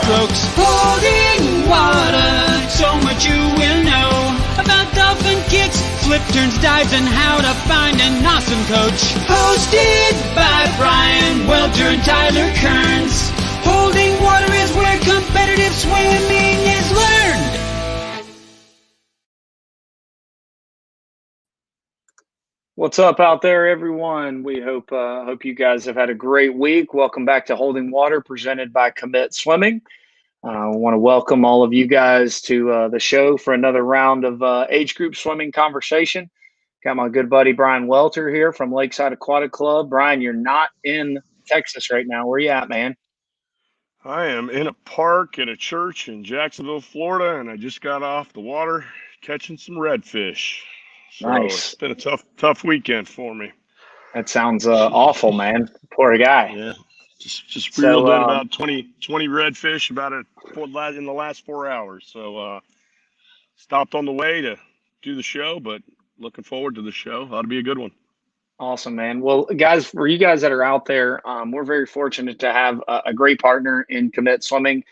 strokes. Holding water, so much you will know about dolphin kicks, flip turns, dives, and how to find an awesome coach. Hosted by Bryan, Welter, and Tyler Kerns. Holding water is where competitive swimming is learned. What's up out there, everyone? We hope you guys have had a great week. Welcome back to Holding Water, presented by Commit Swimming. I want to welcome all of you guys to the show for another round of age group swimming conversation. Got my good buddy Bryan Welter here from Lakeside Aquatic Club. Bryan, you're not in Texas right now. Where you at, man? I am in a park at a church in Jacksonville, Florida, and I just got off the water catching some redfish. So Nice. It's been a tough weekend for me. That sounds awful, man. Poor guy. Yeah, just reeled in about 20 redfish in the last 4 hours. So stopped on the way to do the show, but looking forward to the show. Ought to be a good one. Awesome, man. Well, guys, for you guys that are out there, we're very fortunate to have a great partner in Commit Swimming,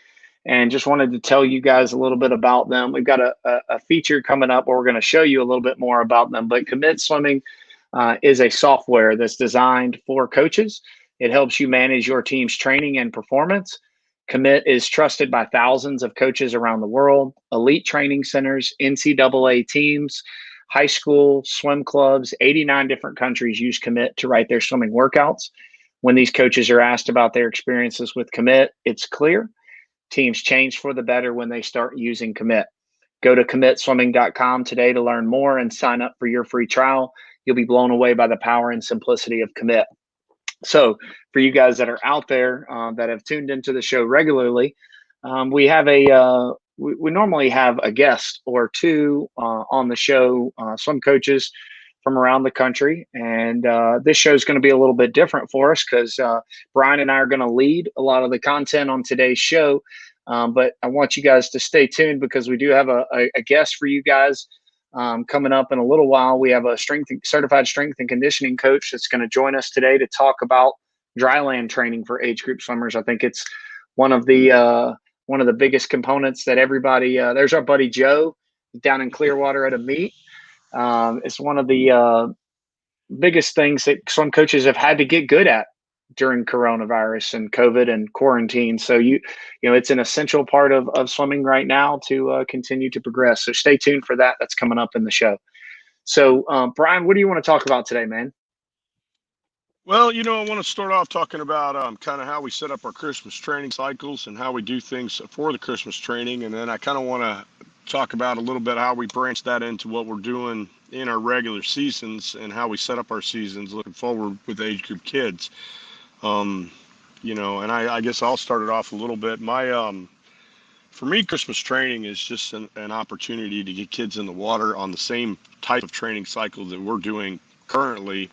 and just wanted to tell you guys a little bit about them. We've got a feature coming up where we're going to show you a little bit more about them, but Commit Swimming is a software that's designed for coaches. It helps you manage your team's training and performance. Commit is trusted by thousands of coaches around the world, elite training centers, NCAA teams, high school, swim clubs. 89 different countries use Commit to write their swimming workouts. When these coaches are asked about their experiences with Commit, it's clear. Teams change for the better when they start using Commit. Go to commitswimming.com today to learn more and sign up for your free trial. You'll be blown away by the power and simplicity of Commit. So for you guys that are out there that have tuned into the show regularly, we have we normally have a guest or two on the show, swim coaches from around the country. And this show is going to be a little bit different for us because Bryan and I are going to lead a lot of the content on today's show. But I want you guys to stay tuned because we do have a guest for you guys coming up in a little while. We have a certified strength and conditioning coach that's going to join us today to talk about Dryland training for age group swimmers. I think it's one of the biggest components that everybody, there's our buddy Joe down in Clearwater at a meet. It's one of the biggest things that swim coaches have had to get good at during coronavirus and COVID and quarantine. So you know, it's an essential part of swimming right now to continue to progress. So stay tuned for that. That's coming up in the show. So Bryan, what do you want to talk about today, man? Well, I want to start off talking about kind of how we set up our Christmas training cycles and how we do things for the Christmas training. And then I kind of want to talk about a little bit how we branch that into what we're doing in our regular seasons and how we set up our seasons looking forward with age group kids. And I guess I'll start it off a little bit. For me, Christmas training is just an opportunity to get kids in the water on the same type of training cycle that we're doing currently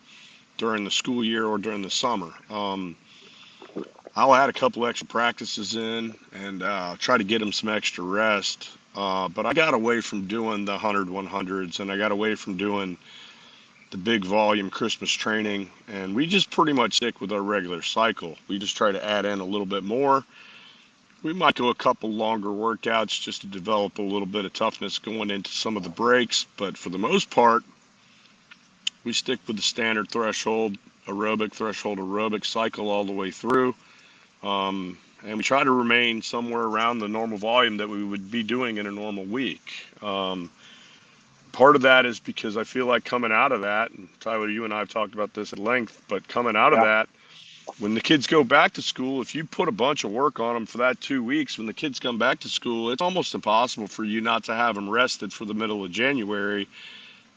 during the school year or during the summer. I'll add a couple extra practices in and try to get them some extra rest. But I got away from doing the 100-100s, and I got away from doing the big volume Christmas training, and we just pretty much stick with our regular cycle. We just try to add in a little bit more. We might do a couple longer workouts just to develop a little bit of toughness going into some of the breaks, but for the most part, we stick with the standard threshold aerobic cycle all the way through. And we try to remain somewhere around the normal volume that we would be doing in a normal week. Part of that is because I feel like coming out of that, and Tyler, you and I have talked about this at length, but coming out of that, when the kids go back to school, if you put a bunch of work on them for that 2 weeks, when the kids come back to school, it's almost impossible for you not to have them rested for the middle of January,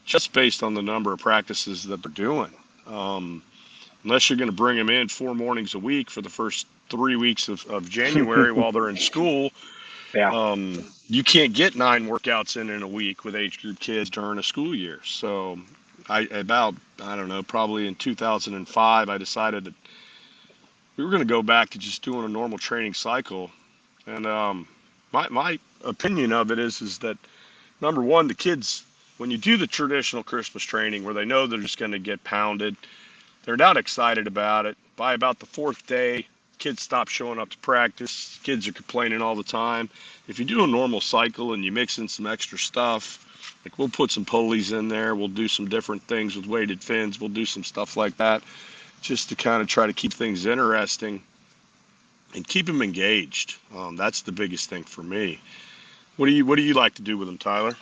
just based on the number of practices that they're doing. Unless you're going to bring them in 4 mornings a week for the first 3 weeks of January while they're in school. You can't get 9 workouts in a week with age group kids during a school year. So probably in 2005, I decided that we were going to go back to just doing a normal training cycle. And my opinion of it is that, number one, the kids, when you do the traditional Christmas training where they know they're just going to get pounded, they're not excited about it. By about the 4th day, kids stop showing up to practice. Kids are complaining all the time. If you do a normal cycle and you mix in some extra stuff, like we'll put some pulleys in there, we'll do some different things with weighted fins, we'll do some stuff like that, just to kind of try to keep things interesting and keep them engaged. That's the biggest thing for me. What do you like to do with them, Tyler?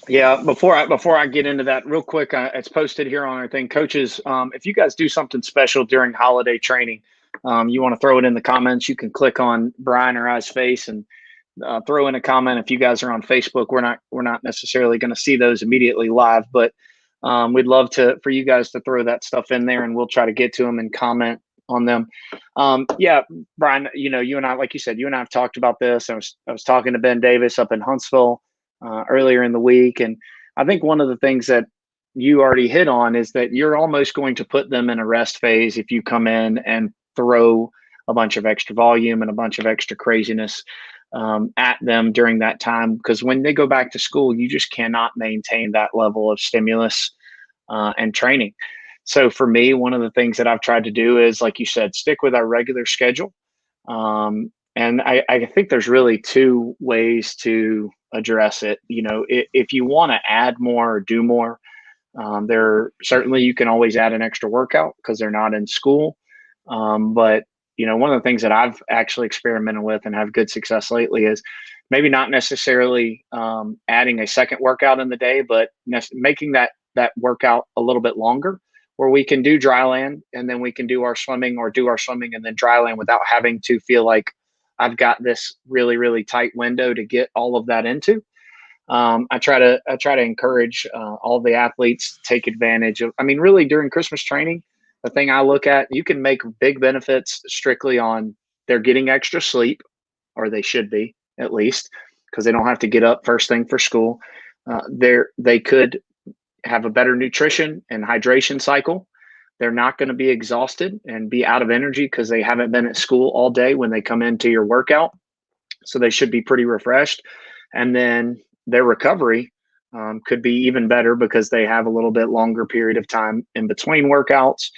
Yeah, before I get into that real quick, it's posted here on our thing. Coaches, if you guys do something special during holiday training, you want to throw it in the comments, you can click on Bryan or I's face and throw in a comment. If you guys are on Facebook, we're not necessarily going to see those immediately live, but we'd love for you guys to throw that stuff in there, and we'll try to get to them and comment on them. Yeah, Bryan, you and I, like you said, you and I have talked about this. I was talking to Ben Davis up in Huntsville earlier in the week, and I think one of the things that you already hit on is that you're almost going to put them in a rest phase if you come in and throw a bunch of extra volume and a bunch of extra craziness at them during that time, because when they go back to school, you just cannot maintain that level of stimulus and training. So for me, one of the things that I've tried to do is, like you said, stick with our regular schedule. And I think there's really two ways to address it. If you want to add more or do more, certainly you can always add an extra workout because they're not in school. But one of the things that I've actually experimented with and have good success lately is maybe not necessarily adding a second workout in the day, but making that workout a little bit longer, where we can do Dryland and then we can do our swimming, or do our swimming and then Dryland, without having to feel like I've got this really, really tight window to get all of that into. I try to encourage all the athletes to take advantage of, really during Christmas training, the thing I look at, you can make big benefits strictly on they're getting extra sleep, or they should be at least, because they don't have to get up first thing for school. They could have a better nutrition and hydration cycle. They're not going to be exhausted and be out of energy because they haven't been at school all day when they come into your workout. So they should be pretty refreshed. And then their recovery could be even better because they have a little bit longer period of time in between workouts.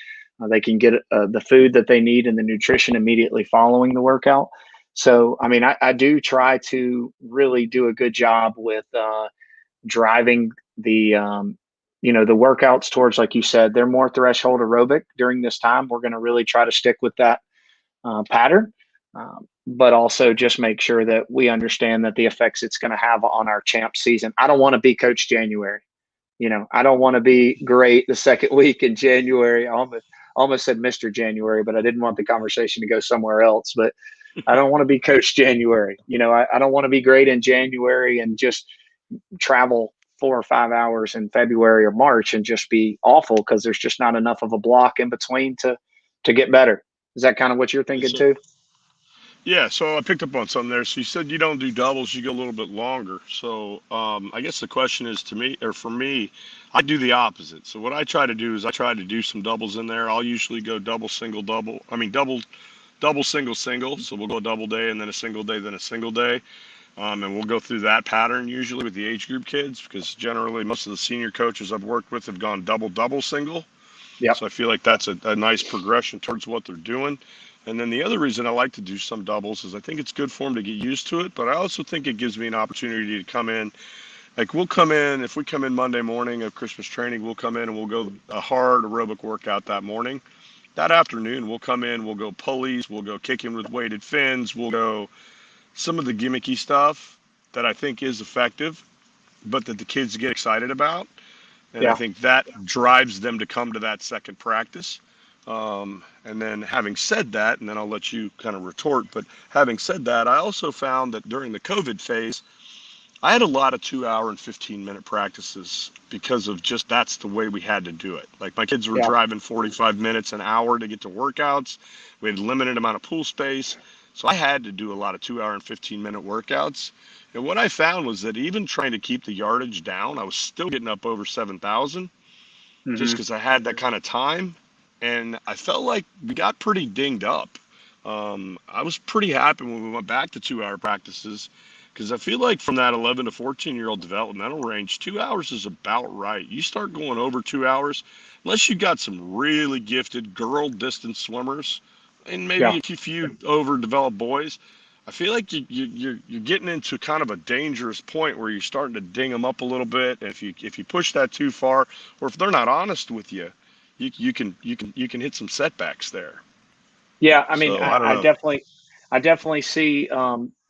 They can get the food that they need and the nutrition immediately following the workout. So, I do try to really do a good job with driving the workouts towards, like you said, they're more threshold aerobic during this time. We're going to really try to stick with that pattern, but also just make sure that we understand that the effects it's going to have on our champ season. I don't want to be Coach January. I don't want to be great the second week in January. I almost said Mr. January, but I didn't want the conversation to go somewhere else. But I don't want to be Coach January. I don't want to be great in January and just travel 4 or 5 hours in February or March and just be awful because there's just not enough of a block in between to get better. Is that kind of what you're thinking too? Yeah, so I picked up on something there. So you said you don't do doubles, you go a little bit longer. So I guess the question is for me, I do the opposite. So what I try to do is I try to do some doubles in there. I'll usually go double, single, double. Double, single, single. So we'll go a double day and then a single day, then a single day. And we'll go through that pattern usually with the age group kids, because generally most of the senior coaches I've worked with have gone double, double, single. Yeah. So I feel like that's a nice progression towards what they're doing. And then the other reason I like to do some doubles is I think it's good for them to get used to it, but I also think it gives me an opportunity to come in. Like if we come in Monday morning of Christmas training, we'll come in and we'll go a hard aerobic workout that morning. That afternoon, we'll come in, we'll go pulleys, we'll go kicking with weighted fins, we'll go some of the gimmicky stuff that I think is effective, but that the kids get excited about. And I think that drives them to come to that second practice. And then having said that, and then I'll let you kind of retort, but having said that, I also found that during the COVID phase, I had a lot of 2-hour and 15-minute practices because of just that's the way we had to do it. Like my kids were driving 45 minutes, an hour to get to workouts. We had a limited amount of pool space. So I had to do a lot of 2-hour and 15-minute workouts. And what I found was that even trying to keep the yardage down, I was still getting up over 7,000 just because I had that kind of time. And I felt like we got pretty dinged up. I was pretty happy when we went back to 2-hour practices, because I feel like from that 11 to 14-year-old developmental range, 2 hours is about right. You start going over 2 hours, unless you got some really gifted girl distance swimmers, and Yeah. maybe a few overdeveloped boys. I feel like you're getting into kind of a dangerous point where you're starting to ding them up a little bit. And if you push that too far, or if they're not honest with you, you can hit some setbacks there. Yeah, I mean, So I don't I know. definitely see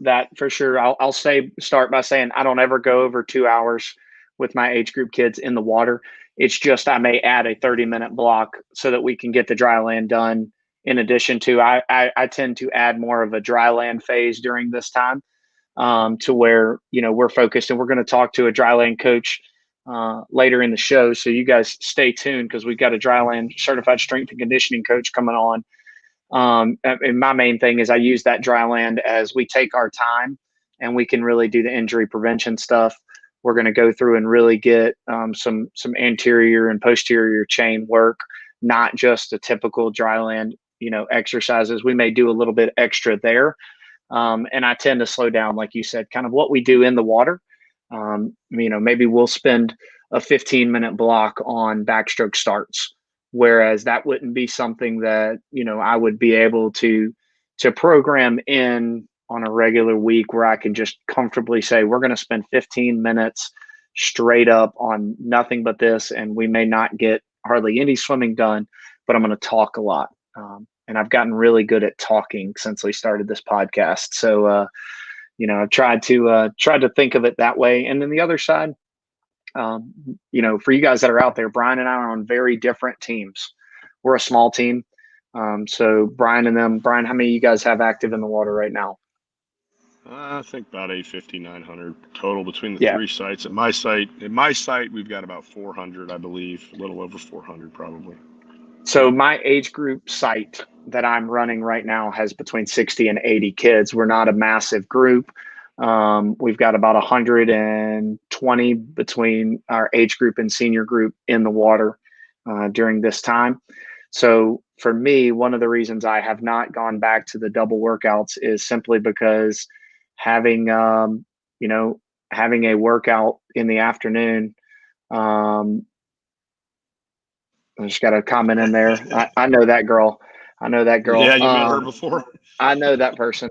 that for sure. I'll start by saying I don't ever go over 2 hours with my age group kids in the water. It's just I may add a 30-minute block so that we can get the dry land done. In addition to, I tend to add more of a dry land phase during this time, to where we're focused, and we're going to talk to a dry land coach later in the show. So you guys stay tuned because we've got a dry land certified strength and conditioning coach coming on. And my main thing is I use that dry land as we take our time and we can really do the injury prevention stuff. We're going to go through and really get some anterior and posterior chain work, not just the typical dry land, exercises. We may do a little bit extra there. And I tend to slow down, like you said, kind of what we do in the water. Maybe we'll spend a 15-minute block on backstroke starts, whereas that wouldn't be something that I would be able to program in on a regular week, where I can just comfortably say we're going to spend 15 minutes straight up on nothing but this, and we may not get hardly any swimming done, but I'm going to talk a lot. And I've gotten really good at talking since we started this podcast. So I've tried to think of it that way. And then the other side, for you guys that are out there, Bryan and I are on very different teams. We're a small team. So Bryan, how many of you guys have active in the water right now? I think about 850, 900 total between the Yeah. three sites. At my site, we've got about 400, I believe, a little over 400 probably. So my age group site that I'm running right now has between 60 and 80 kids. We're not a massive group. We've got about 120 between our age group and senior group in the water during this time. So for me, one of the reasons I have not gone back to the double workouts is simply because having having a workout in the afternoon. I just got a comment in there. I know that girl. I know that girl. Yeah, you met her before? I know that person.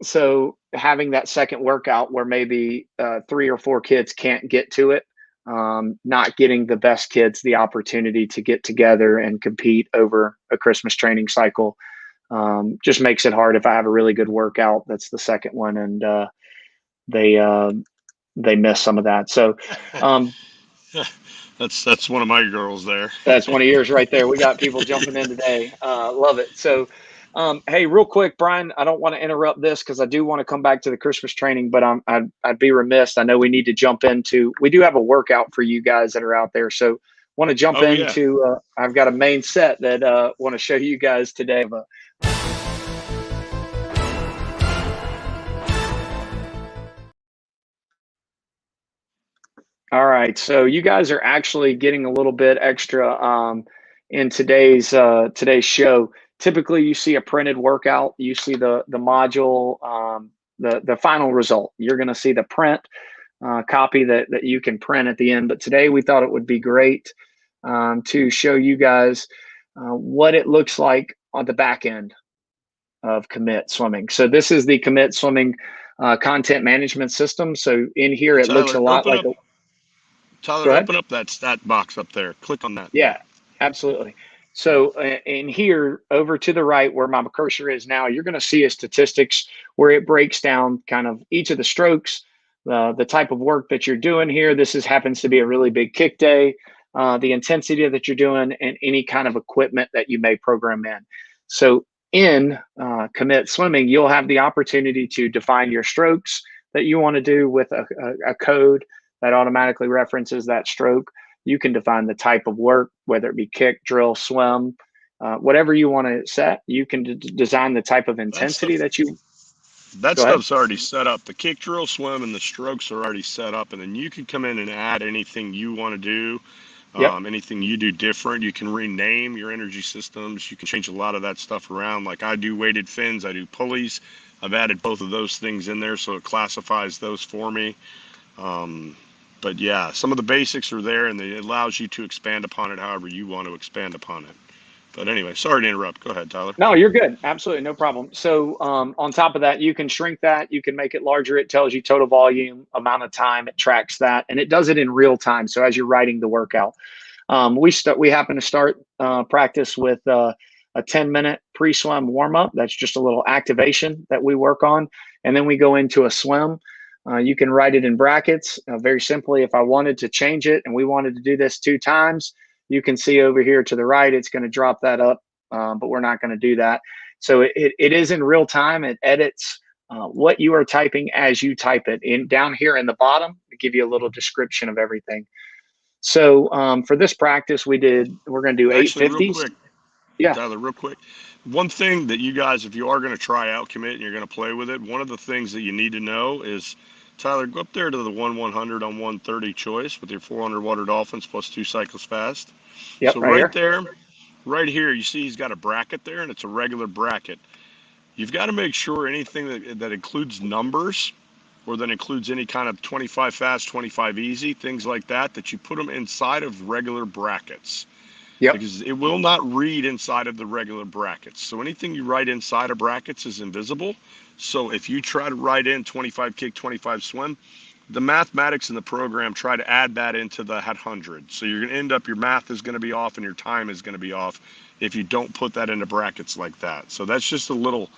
So having that second workout where maybe 3 or 4 kids can't get to it, not getting the best kids the opportunity to get together and compete over a Christmas training cycle, just makes it hard if I have a really good workout. That's the second one, and they miss some of that. So That's one of my girls there. that's one of yours right there. We got people jumping in today. Love it. So, hey, real quick, Bryan, I don't want to interrupt this because I do want to come back to the Christmas training, but I'd be remiss. I know we need to jump into. We do have a workout for you guys that are out there, so want to jump into. Yeah. I've got a main set that want to show you guys today. All right, so you guys are actually getting a little bit extra in today's show. Typically, you see a printed workout. You see the module, the final result. You're going to see the print copy that you can print at the end. But today, we thought it would be great to show you guys what it looks like on the back end of Commit Swimming. So this is the Commit Swimming content management system. So in here, it looks a lot like Tyler, open up that stat box up there. Click on that. Yeah, absolutely. So in here, over to the right where my cursor is now, you're going to see a statistics where it breaks down kind of each of the strokes, the type of work that you're doing here. This happens to be a really big kick day, the intensity that you're doing, and any kind of equipment that you may program in. So in Commit Swimming, you'll have the opportunity to define your strokes that you want to do with a code that automatically references that stroke. You can define the type of work, whether it be kick, drill, swim, whatever you want to set. You can design the type of intensity that you. That stuff's already set up. The kick, drill, swim, and the strokes are already set up, and then you can come in and add anything you want to do. Anything you do different. You can rename your energy systems. You can change a lot of that stuff around. Like I do weighted fins, I do pulleys. I've added both of those things in there, so it classifies those for me. But yeah, some of the basics are there, and it allows you to expand upon it however you want to expand upon it. But anyway, sorry to interrupt. Go ahead, Tyler. No, you're good. Absolutely, no problem. So on top of that, you can shrink that. You can make it larger. It tells you total volume, amount of time. It tracks that, and it does it in real time. So as you're writing the workout, we happen to start practice with a 10-minute pre-swim warm up. That's just a little activation that we work on, and then we go into a swim. You can write it in brackets very simply. If I wanted to change it and we wanted to do this 2 times, you can see over here to the right, it's going to drop that up. But we're not going to do that. So it is in real time. It edits what you are typing as you type it. In down here in the bottom, to give you a little description of everything. So for this practice, we're going to do Actually, 850s. real quick, Yeah. Tyler, real quick. One thing that you guys, if you are going to try out commit and you're going to play with it, one of the things that you need to know is, Tyler, go up there to the 100 on 130 choice with your 400 water dolphins plus 2 cycles fast. Yep, So right here. there. Right here, you see he's got a bracket there, and it's a regular bracket. You've got to make sure anything that includes numbers or that includes any kind of 25 fast, 25 easy, things like that, that you put them inside of regular brackets. Yep. Because it will not read inside of the regular brackets. So anything you write inside of brackets is invisible. So if you try to write in 25 kick, 25 swim, the mathematics in the program try to add that into the 100. So you're going to end up, your math is going to be off and your time is going to be off if you don't put that into brackets like that. So that's just a little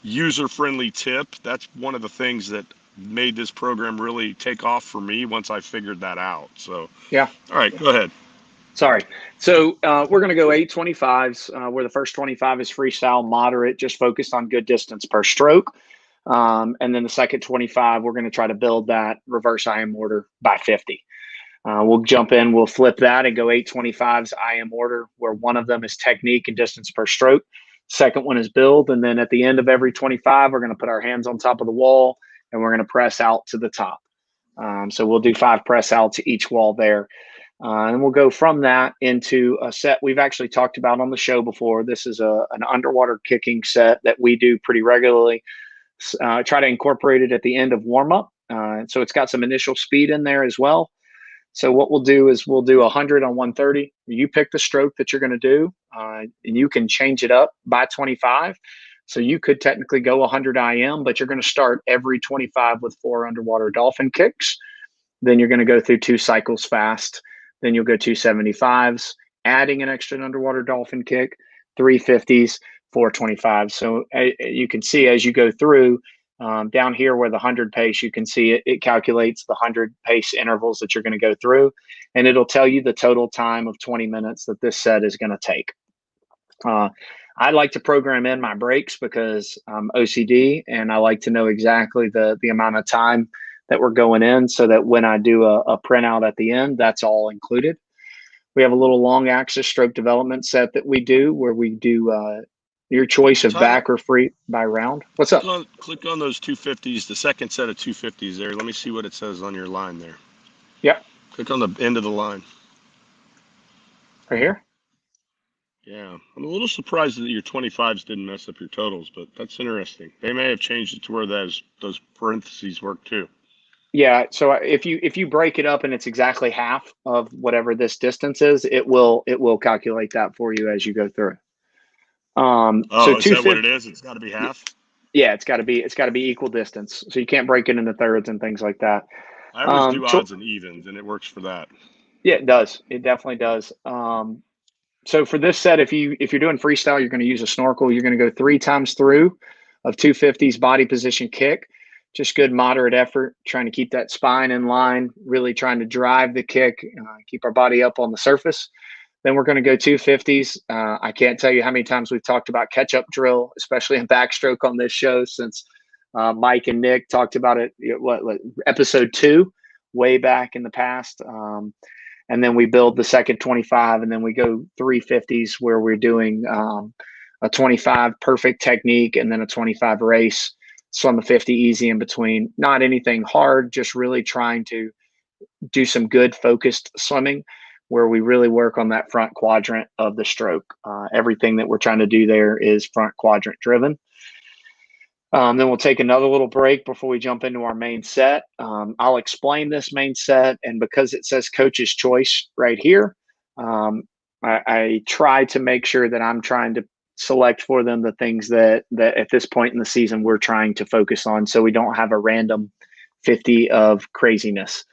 user-friendly tip. That's one of the things that made this program really take off for me once I figured that out. So, yeah. All right, go ahead. Sorry. So we're going to go 825s, where the first 25 is freestyle, moderate, just focused on good distance per stroke. And then the second 25, we're going to try to build that reverse IM order by 50. We'll jump in, we'll flip that and go 825s IM order, where one of them is technique and distance per stroke. Second one is build. And then at the end of every 25, we're going to put our hands on top of the wall and we're going to press out to the top. So we'll do 5 press out to each wall there. And we'll go from that into a set we've actually talked about on the show before. This is an underwater kicking set that we do pretty regularly. Try to incorporate it at the end of warm up. So it's got some initial speed in there as well. So what we'll do is we'll do 100 on 130. You pick the stroke that you're going to do, and you can change it up by 25. So you could technically go 100 IM, but you're going to start every 25 with 4 underwater dolphin kicks. Then you're going to go through 2 cycles fast. Then you'll go 275s, adding an extra underwater dolphin kick, 350s, 425s. So you can see as you go through, down here where the 100 pace, you can see it calculates the 100 pace intervals that you're going to go through, and it'll tell you the total time of 20 minutes that this set is going to take. I like to program in my breaks because I'm OCD, and I like to know exactly the amount of time that we're going in, so that when I do a printout at the end, that's all included. We have a little long axis stroke development set that we do, where we do your choice of back or free by round. What's up? Click on those 250s, the second set of 250s there. Let me see what it says on your line there. Yep. Click on the end of the line. Right here? Yeah. I'm a little surprised that your 25s didn't mess up your totals, but that's interesting. They may have changed it to where those parentheses work too. Yeah, so if you break it up and it's exactly half of whatever this distance is, it will calculate that for you as you go through. So is that what it is? It's got to be half. Yeah, it's got to be equal distance. So you can't break it into thirds and things like that. I always do odds and evens, and it works for that. Yeah, it does. It definitely does. So for this set, if you're doing freestyle, you're going to use a snorkel. You're going to go 3 times through of 250s body position kick. Just good moderate effort, trying to keep that spine in line, really trying to drive the kick, keep our body up on the surface. Then we're going to go 250s. I can't tell you how many times we've talked about catch-up drill, especially in backstroke on this show, since Mike and Nick talked about it, episode 2, way back in the past. And then we build the second 25, and then we go 350s, where we're doing a 25 perfect technique and then a 25 race. Swim a 50 easy in between. Not anything hard, just really trying to do some good focused swimming, where we really work on that front quadrant of the stroke. Everything that we're trying to do there is front quadrant driven. Then we'll take another little break before we jump into our main set. I'll explain this main set, and because it says coach's choice right here, I try to make sure that I'm trying to select for them the things that at this point in the season we're trying to focus on, so we don't have a random 50 of craziness.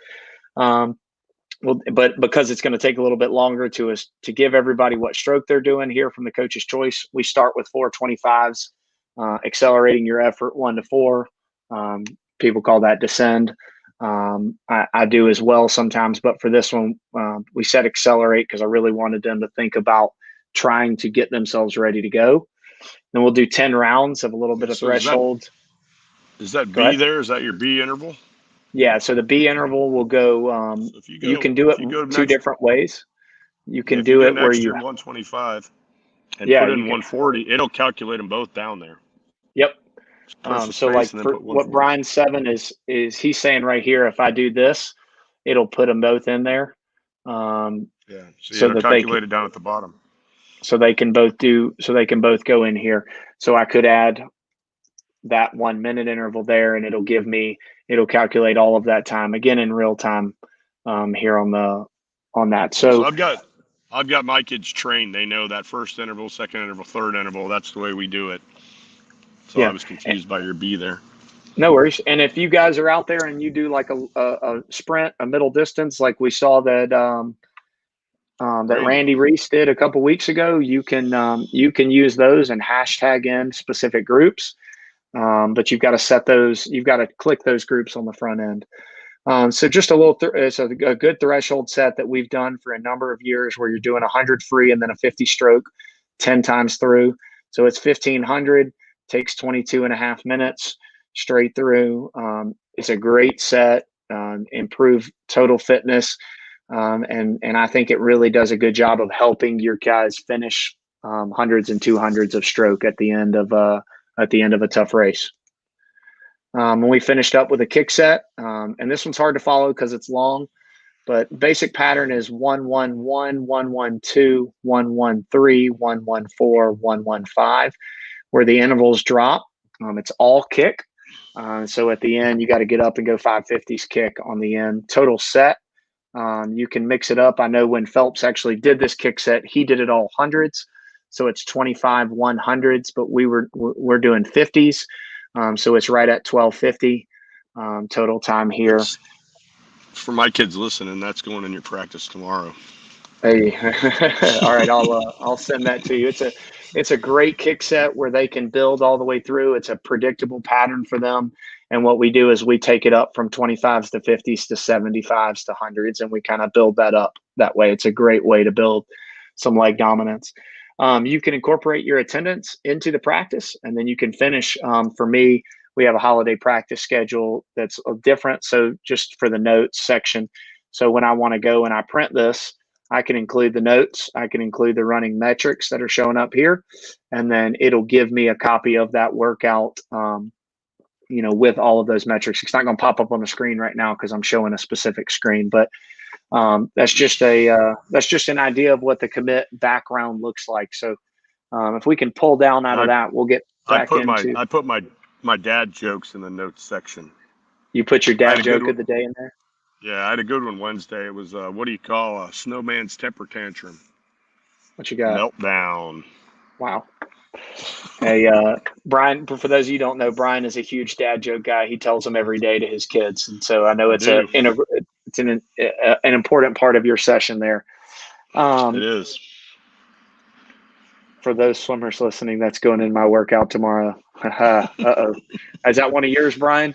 Well, but because it's going to take a little bit longer to give everybody what stroke they're doing here from the coach's choice, we start with 425s, accelerating your effort 1 to 4. People call that descend. I do as well sometimes, but for this one, we said accelerate because I really wanted them to think about trying to get themselves ready to go. Then we'll do 10 rounds of a little bit of threshold. Is that B there? Is that your B interval? Yeah, so the B interval will go, So if you can do it two different ways. You can do it where you 125 and yeah, put in you can, 140. It'll calculate them both down there. Yep. Press So like and then for put what 140. Bryan 7 is he's saying right here, if I do this, it'll put them both in there. Yeah, so it'll that calculate it down at the bottom. So they can both go in here. So I could add that 1 minute interval there, and it'll calculate all of that time again in real time here on that. So I've got my kids trained. They know that first interval, second interval, third interval. That's the way we do it. So yeah. I was confused by your B there. No worries. And if you guys are out there and you do like a sprint, a middle distance, like we saw that that Randy Reese did a couple weeks ago, you can use those and hashtag in specific groups. But you've got to set those. You've got to click those groups on the front end. So just it's a good threshold set that we've done for a number of years, where you're doing 100 free and then a 50 stroke 10 times through. So it's 1500, takes 22.5 minutes straight through. It's a great set, improve total fitness. And I think it really does a good job of helping your guys finish hundreds and 200s of stroke at the end of a tough race. When we finished up with a kick set, and this one's hard to follow because it's long, but basic pattern is 1-1-1, 1-1-2, 1-1-3, 1-1-4, 1-1-5, where the intervals drop. It's all kick. So at the end, you got to get up and go 550s kick on the end. Total set. You can mix it up. I know when Phelps actually did this kick set, he did it all hundreds. So it's 25 100s, but we're doing 50s. So it's right at 1250 total time here. For my kids listening, that's going in your practice tomorrow. Hey, all right, I'll send that to you. It's a great kick set where they can build all the way through. It's a predictable pattern for them. And what we do is we take it up from 25s to 50s to 75s to 100s, and we kind of build that up that way. It's a great way to build some leg dominance. You can incorporate your attendance into the practice, and then you can finish. For me, we have a holiday practice schedule that's different. So just for the notes section. So when I want to go and I print this, I can include the notes. I can include the running metrics that are showing up here, and then it'll give me a copy of that workout, with all of those metrics. It's not going to pop up on the screen right now because I'm showing a specific screen, but that's just an idea of what the commit background looks like. So if we can pull down out of that, we'll get back into. I put my dad jokes in the notes section. You put your dad joke of the day in there? Yeah, I had a good one Wednesday. It was what do you call a snowman's temper tantrum? What you got? Meltdown. Wow. Hey, Bryan, for those of you who don't know, Bryan is a huge dad joke guy. He tells them every day to his kids. And so I know it's an important part of your session there. It is. For those swimmers listening, that's going in my workout tomorrow. Uh-oh. Is that one of yours, Bryan?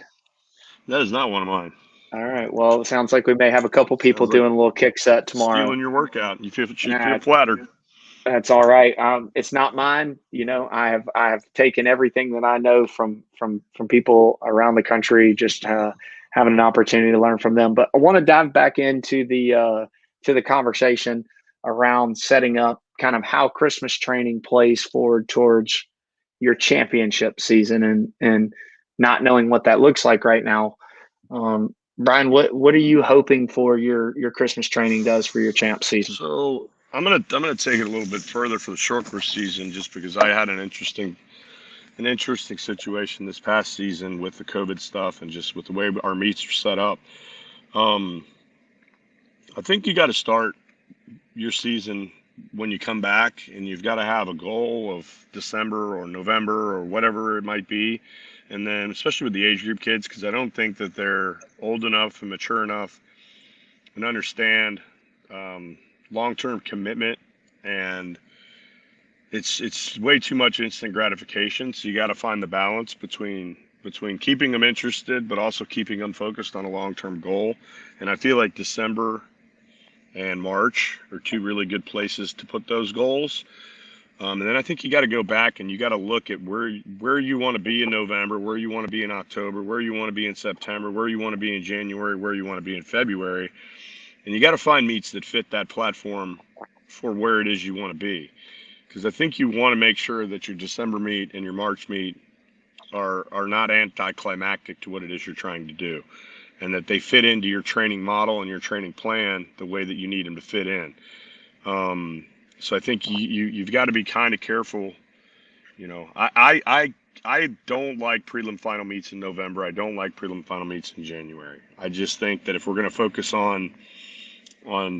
That is not one of mine. All right. Well, it sounds like we may have a couple people doing a little kick set tomorrow. Stealing your workout. You feel flattered. That's all right. It's not mine. I have taken everything that I know from people around the country, just having an opportunity to learn from them. But I want to dive back into the conversation around setting up kind of how Christmas training plays forward towards your championship season and not knowing what that looks like right now. Bryan, what are you hoping for your Christmas training does for your champ season? So I'm gonna take it a little bit further for the short course season, just because I had an interesting situation this past season with the COVID stuff and just with the way our meets are set up. I think you got to start your season when you come back, and you've got to have a goal of December or November or whatever it might be. And then especially with the age group kids, because I don't think that they're old enough and mature enough and understand long-term commitment, and it's way too much instant gratification. So you got to find the balance between keeping them interested, but also keeping them focused on a long-term goal. And I feel like December and March are two really good places to put those goals. And then I think you got to go back and you got to look at where you want to be in November, where you want to be in October, where you want to be in September, where you want to be in January, where you want to be in February. And you got to find meets that fit that platform for where it is you want to be. Because I think you want to make sure that your December meet and your March meet are not anticlimactic to what it is you're trying to do, and that they fit into your training model and your training plan the way that you need them to fit in. So I think you've got to be kind of careful. You know, I don't like prelim final meets in November. I don't like prelim final meets in January. I just think that if we're going to focus on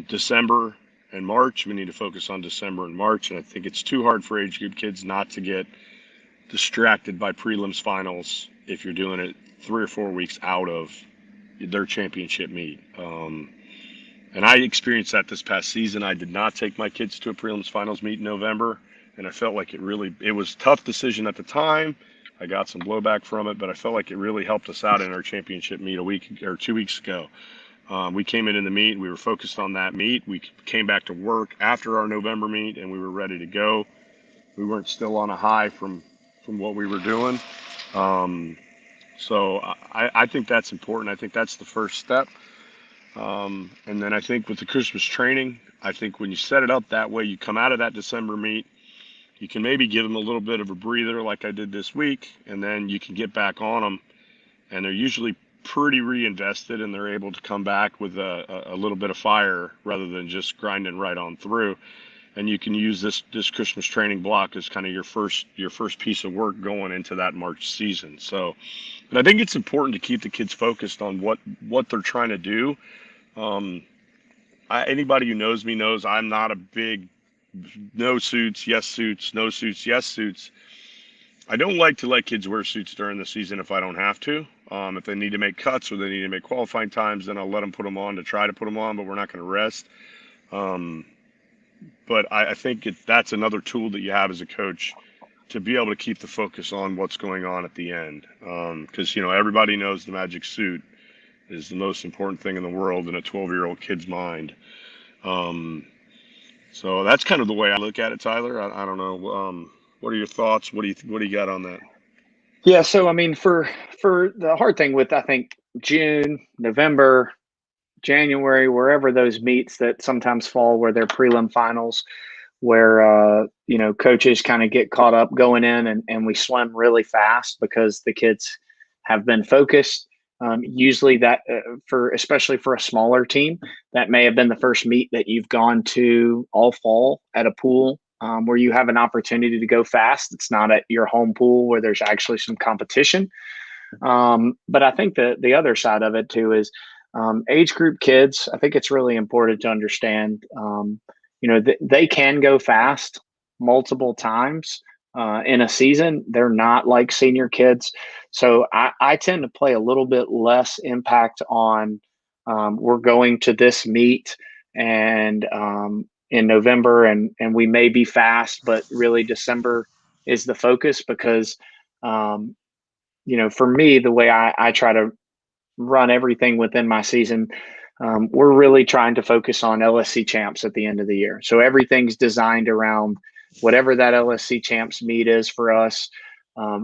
December and March, we need to focus on December and March. And I think it's too hard for age group kids not to get distracted by prelims finals if you're doing it 3 or 4 weeks out of their championship meet. And I experienced that this past season. I did not take my kids to a prelims finals meet in November, and I felt like it was a tough decision at the time. I got some blowback from it, but I felt like it really helped us out in our championship meet a week or 2 weeks ago. We came in the meet, we were focused on that meet. We came back to work after our November meet, and we were ready to go. We weren't still on a high from what we were doing. So I think that's important. I think that's the first step. And then I think with the Christmas training, I think when you set it up that way, you come out of that December meet, you can maybe give them a little bit of a breather like I did this week, and then you can get back on them. And they're usually pretty reinvested, and they're able to come back with a little bit of fire rather than just grinding right on through. And you can use this Christmas training block as kind of your first piece of work going into that March season. So, but I think it's important to keep the kids focused on what they're trying to do. Anybody who knows me knows I'm not a big no suits, yes suits, no suits, yes suits. I don't like to let kids wear suits during the season if I don't have to. If they need to make cuts or they need to make qualifying times, then I'll let them put them on to try to put them on, but we're not going to rest. But I think that's another tool that you have as a coach to be able to keep the focus on what's going on at the end. Because, everybody knows the magic suit is the most important thing in the world in a 12-year-old kid's mind. So that's kind of the way I look at it, Tyler. I don't know. What are your thoughts? What do you got on that? Yeah, so I mean, for the hard thing with, I think, June, November, January, wherever those meets that sometimes fall where they're prelim finals, where coaches kind of get caught up going in and we swim really fast because the kids have been focused. Usually that especially for a smaller team, that may have been the first meet that you've gone to all fall at a pool where you have an opportunity to go fast. It's not at your home pool where there's actually some competition. But I think the other side of it too is age group kids. I think it's really important to understand, they can go fast multiple times in a season. They're not like senior kids. So I tend to play a little bit less impact on we're going to this meet and in November and we may be fast, but really December is the focus because, for me, the way I try to run everything within my season, we're really trying to focus on LSC champs at the end of the year. So everything's designed around whatever that LSC champs meet is for us.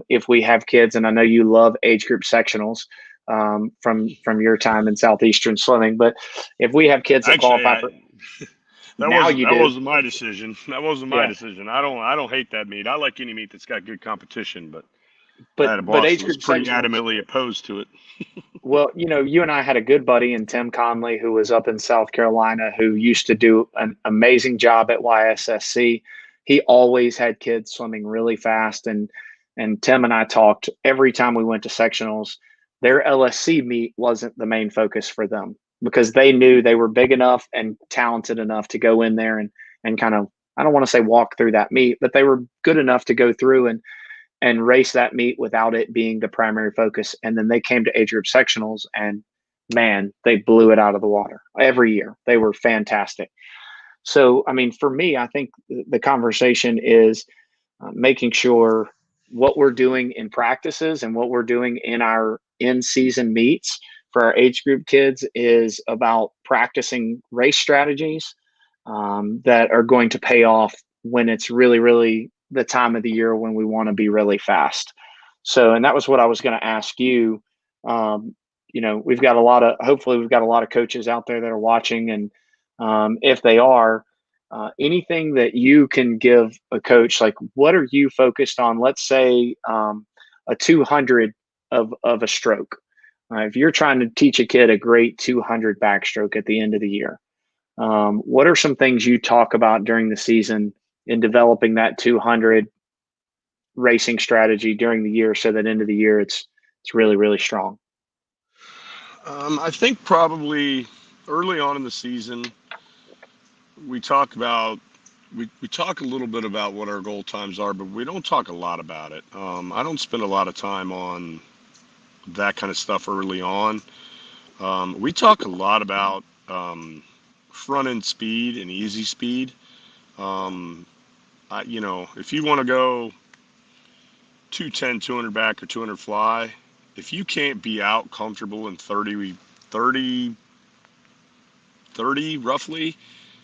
If we have kids, and I know you love age group sectionals from your time in Southeastern swimming, but if we have kids that qualify for that wasn't my decision. That wasn't my decision. I don't hate that meet. I like any meet that's got good competition, but I had a boss who was pretty adamantly opposed to it. Well, you and I had a good buddy in Tim Conley who was up in South Carolina who used to do an amazing job at YSSC. He always had kids swimming really fast. And Tim and I talked every time we went to sectionals. Their LSC meet wasn't the main focus for them because they knew they were big enough and talented enough to go in there and kind of I don't want to say walk through that meet, but they were good enough to go through and race that meet without it being the primary focus. And then they came to age group sectionals, and man, they blew it out of the water every year. They were fantastic. So, I mean, for me, I think the conversation is making sure what we're doing in practices and what we're doing in our in-season meets for our age group kids is about practicing race strategies that are going to pay off when it's really, really the time of the year when we want to be really fast. So, and that was what I was going to ask you. We've got hopefully we've got a lot of coaches out there that are watching, and if they are, anything that you can give a coach, like what are you focused on? Let's say a 200 of a stroke. If you're trying to teach a kid a great 200 backstroke at the end of the year, what are some things you talk about during the season in developing that 200 racing strategy during the year so that end of the year it's really, really strong? I think probably early on in the season, we talk about we talk a little bit about what our goal times are, but we don't talk a lot about it. I don't spend a lot of time on that kind of stuff early on. We talk a lot about front end speed and easy speed. If you want to go 210, 200 back or 200 fly, if you can't be out comfortable in 30 roughly,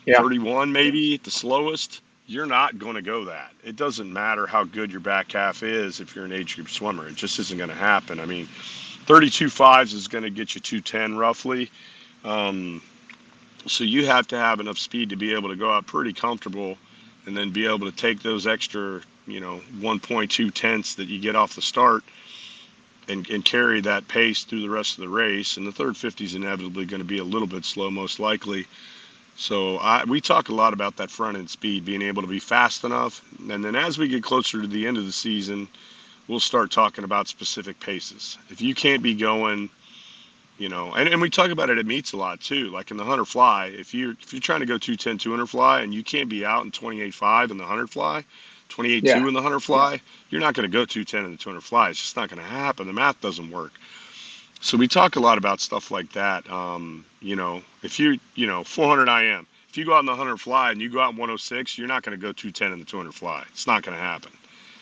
Yeah. 31 maybe at the slowest, you're not going to go that. It doesn't matter how good your back half is if you're an age group swimmer. It just isn't going to happen. I mean, 32.5s is going to get you 210 roughly. So you have to have enough speed to be able to go out pretty comfortable and then be able to take those extra, 1.2 tenths that you get off the start and carry that pace through the rest of the race. And the third 50 is inevitably going to be a little bit slow, most likely. So we talk a lot about that front end speed, being able to be fast enough. And then as we get closer to the end of the season, we'll start talking about specific paces. If you can't be going, and we talk about it at meets a lot too. Like in the 100 fly, if you're trying to go 210, 200 fly and you can't be out in 28.5 in the 100 fly, 28.2 Yeah. in the 100 fly, you're not going to go 210 in the 200 fly. It's just not going to happen. The math doesn't work. So we talk a lot about stuff like that. If you 400 IM, if you go out in the 100 fly and you go out in 106, you're not going to go 210 in the 200 fly. It's not going to happen.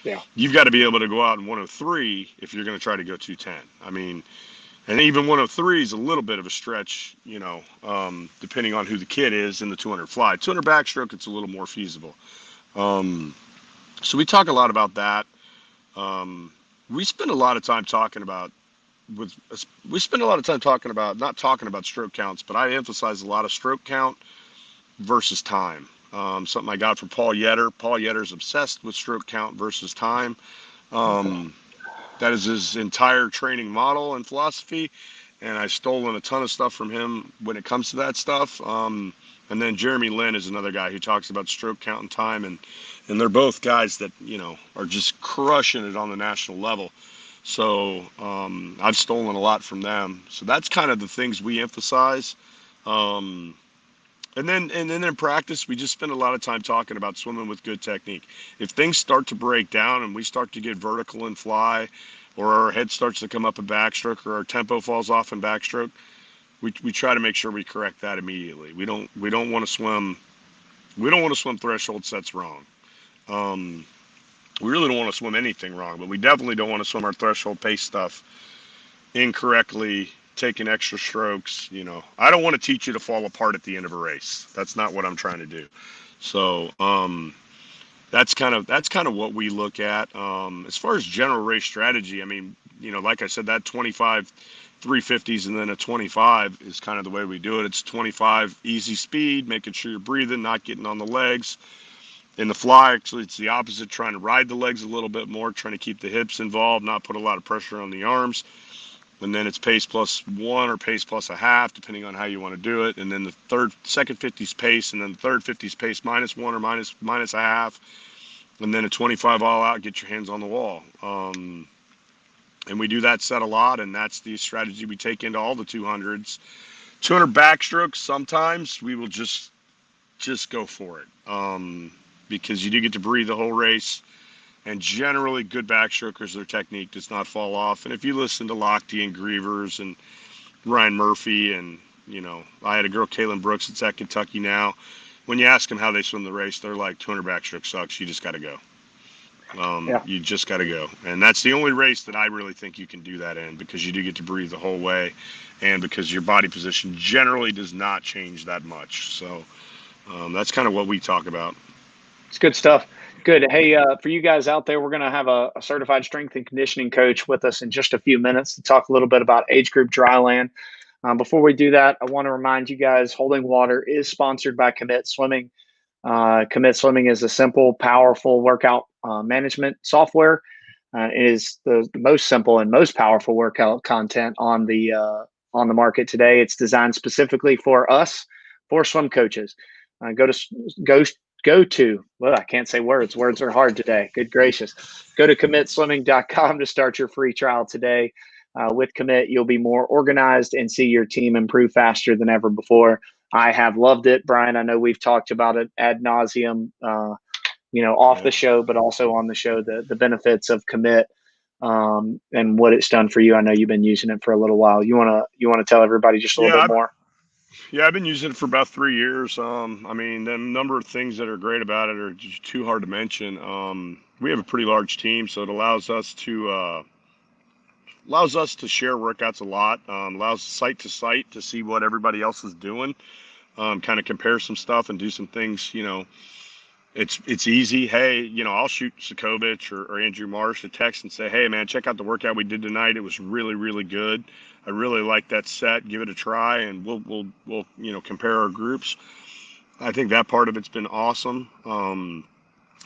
Yeah. You've got to be able to go out in 103 if you're going to try to go 210. I mean, and even 103 is a little bit of a stretch, depending on who the kid is in the 200 fly. 200 backstroke, it's a little more feasible. So we talk a lot about that. We spend a lot of time talking about not talking about stroke counts, but I emphasize a lot of stroke count versus time. Something I got from Paul Yetter. Paul Yetter's obsessed with stroke count versus time. That is his entire training model and philosophy, and I've stolen a ton of stuff from him when it comes to that stuff. And then Jeremy Lin is another guy who talks about stroke count and time, and they're both guys that are just crushing it on the national level. So I've stolen a lot from them. So that's kind of the things we emphasize. And then in practice, we just spend a lot of time talking about swimming with good technique. If things start to break down and we start to get vertical and fly, or our head starts to come up in backstroke, or our tempo falls off in backstroke, we try to make sure we correct that immediately. We don't want to swim threshold sets wrong. We really don't want to swim anything wrong, but we definitely don't want to swim our threshold pace stuff incorrectly, taking extra strokes. I don't want to teach you to fall apart at the end of a race. That's not what I'm trying to do. So that's kind of what we look at. As far as general race strategy, I mean, like I said, that 25 350s and then a 25 is kind of the way we do it. It's 25 easy speed, making sure you're breathing, not getting on the legs. In the fly, actually, it's the opposite, trying to ride the legs a little bit more, trying to keep the hips involved, not put a lot of pressure on the arms. And then it's pace plus 1 or pace plus a half, depending on how you want to do it. And then the second 50's pace, and then the third 50's pace minus 1 or minus a half. And then a 25 all out, get your hands on the wall. And we do that set a lot, and that's the strategy we take into all the 200s. 200 backstrokes, sometimes we will just go for it. because you do get to breathe the whole race. And generally, good backstrokers, their technique does not fall off. And if you listen to Lochte and Grievers and Ryan Murphy, and I had a girl, Kaylin Brooks, that's at Kentucky now. When you ask them how they swim the race, they're like, 200 backstroke sucks. You just got to go. Yeah. You just got to go. And that's the only race that I really think you can do that in, because you do get to breathe the whole way, and because your body position generally does not change that much. So that's kind of what we talk about. It's good stuff. Good. Hey, for you guys out there, we're going to have a certified strength and conditioning coach with us in just a few minutes to talk a little bit about age group Dryland. Before we do that, I want to remind you guys, Holding Water is sponsored by Commit Swimming. Commit Swimming is a simple, powerful workout management software. It is the most simple and most powerful workout content on the market today. It's designed specifically for us, for swim coaches. Go to, well, I can't say words. Words are hard today. Good gracious. Go to commitswimming.com to start your free trial today. With Commit, you'll be more organized and see your team improve faster than ever before. I have loved it, Bryan. I know we've talked about it ad nauseum, off the show, but also on the show, the benefits of Commit and what it's done for you. I know you've been using it for a little while. You wanna tell everybody just a little bit more? Yeah, I've been using it for about 3 years. The number of things that are great about it are just too hard to mention. We have a pretty large team, so it allows us to share workouts a lot. Allows site to site to see what everybody else is doing. Kind of compare some stuff and do some things. It's easy. Hey, I'll shoot Sokovich or Andrew Marsh a text and say, hey man, check out the workout we did tonight. It was really, really good. I really like that set. Give it a try, and we'll compare our groups. I think that part of it's been awesome.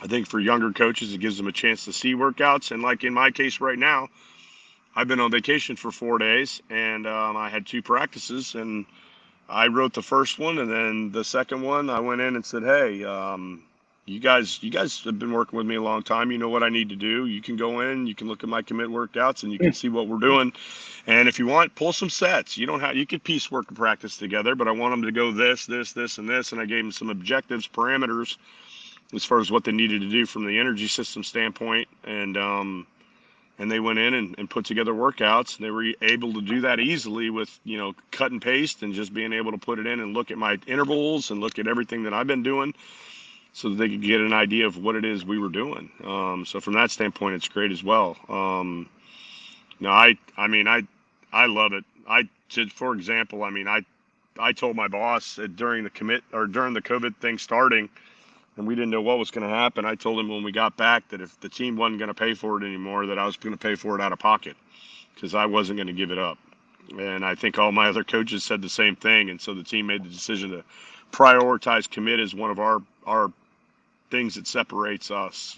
I think for younger coaches, it gives them a chance to see workouts. And like in my case right now, I've been on vacation for 4 days, and I had 2 practices, and I wrote the first one, and then the second one, I went in and said, hey, you guys have been working with me a long time. You know what I need to do. You can go in, you can look at my Commit workouts, and you can see what we're doing. And if you want, pull some sets. You could piecework and practice together, but I want them to go this, this, this, and this. And I gave them some objectives, parameters, as far as what they needed to do from the energy system standpoint. And they went in and put together workouts, and they were able to do that easily with, cut and paste and just being able to put it in and look at my intervals and look at everything that I've been doing, so that they could get an idea of what it is we were doing. So from that standpoint, it's great as well. I love it. For example, I told my boss during the COVID thing starting, and we didn't know what was going to happen. I told him when we got back that if the team wasn't going to pay for it anymore, that I was going to pay for it out of pocket, because I wasn't going to give it up. And I think all my other coaches said the same thing. And so the team made the decision to prioritize Commit as one of our things that separates us,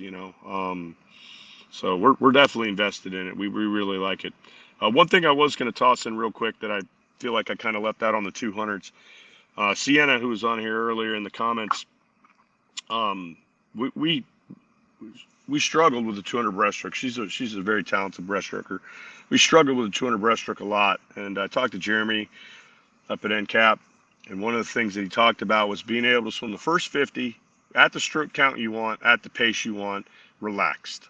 so we're definitely invested in it. We really like it. One thing I was going to toss in real quick that I feel like I kind of left out on the 200s, Sienna, who was on here earlier in the comments, we struggled with the 200 breaststroke. She's a very talented breaststroker. We struggled with the 200 breaststroke a lot, and I talked to Jeremy up at NCAP, and one of the things that he talked about was being able to swim the first 50 at the stroke count you want, at the pace you want, relaxed.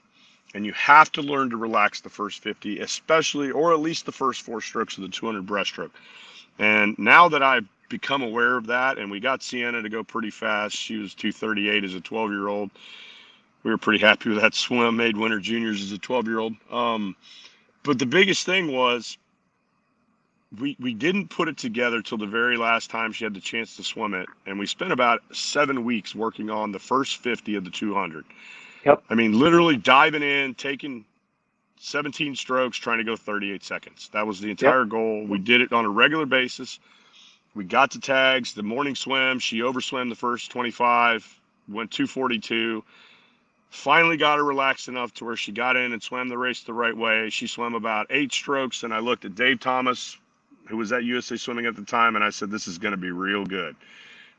And you have to learn to relax the first 50, especially, or at least the first 4 strokes of the 200 breaststroke. And now that I've become aware of that, and we got Sienna to go pretty fast, she was 2:38 as a 12-year-old. We were pretty happy with that swim, made winter juniors as a 12-year-old. But the biggest thing was, we didn't put it together till the very last time she had the chance to swim it. And we spent about 7 weeks working on the first 50 of the 200. Yep. Literally diving in, taking 17 strokes, trying to go 38 seconds. That was the entire goal. We did it on a regular basis. We got to tags, the morning swim. She overswam the first 25, went 2:42. Finally got her relaxed enough to where she got in and swam the race the right way. She swam about 8 strokes, and I looked at Dave Thomas, who was at USA Swimming at the time, and I said, this is going to be real good,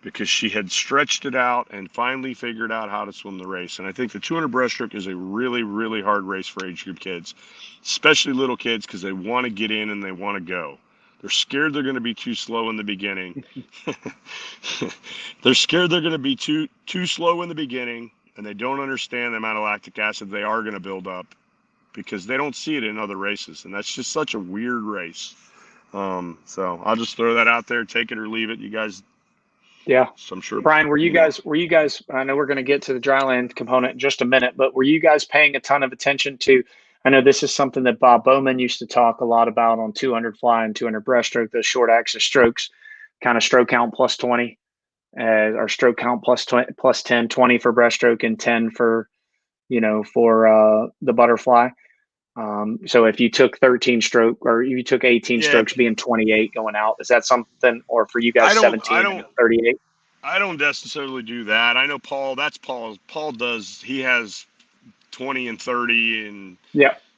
because she had stretched it out and finally figured out how to swim the race. And I think the 200 breaststroke is a really, really hard race for age group kids, especially little kids, because they want to get in and they want to go. They're scared they're going to be too slow in the beginning. They're scared they're going to be too slow in the beginning, and they don't understand the amount of lactic acid they are going to build up because they don't see it in other races. And that's just such a weird race. So I'll just throw that out there, take it or leave it. You guys, Yeah. so I'm sure. Bryan, were you guys, I know we're going to get to the Dryland component in just a minute, but were you guys paying a ton of attention to, I know this is something that Bob Bowman used to talk a lot about on 200 fly and 200 breaststroke, those short axis strokes, kind of stroke count plus 20, or stroke count plus 20, plus 10, 20 for breaststroke and 10 for, for the butterfly. So if you took 13 stroke or you took 18 strokes being 28 going out, is that something, or for you guys 17 and 38? I don't necessarily do that. I know Paul, that's Paul. Paul does, he has 20 and 30 and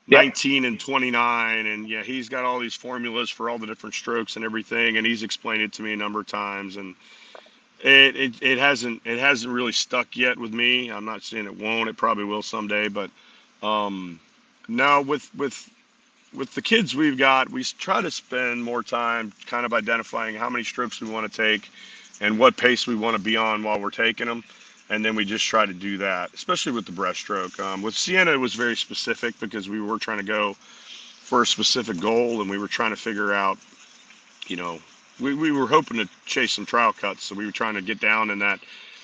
19 and 29. And yeah, he's got all these formulas for all the different strokes and everything. And he's explained it to me a number of times. And it hasn't really stuck yet with me. I'm not saying it won't, it probably will someday, but, now with the kids we've got, we try to spend more time kind of identifying how many strokes we want to take and what pace we want to be on while we're taking them. And then we just try to do that, especially with the breaststroke. With Sienna, it was very specific because we were trying to go for a specific goal, and we were trying to figure out, we were hoping to chase some trial cuts. So we were trying to get down in that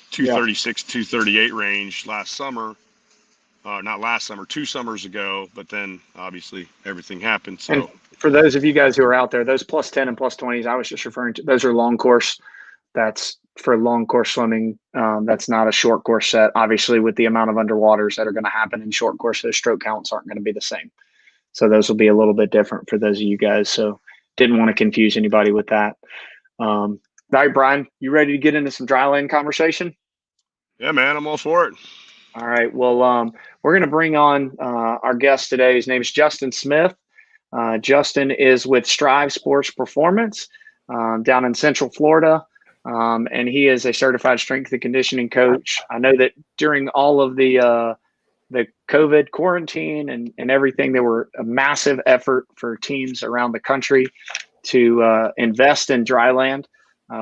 236, 238 range last summer. Not last summer, 2 summers ago, but then obviously everything happened. So, and for those of you guys who are out there, those plus 10 and plus 20s, I was just referring to, those are long course. That's for long course swimming. That's not a short course set. Obviously, with the amount of underwaters that are going to happen in short course, those stroke counts aren't going to be the same. So those will be a little bit different for those of you guys. So didn't want to confuse anybody with that. All right, Bryan, you ready to get into some Dryland conversation? Yeah, man, I'm all for it. All right. Well, we're going to bring on our guest today. His name is Justin Smith. Justin is with Strive Sports Performance down in Central Florida, and he is a certified strength and conditioning coach. I know that during all of the COVID quarantine and everything, there were a massive effort for teams around the country to invest in Dryland.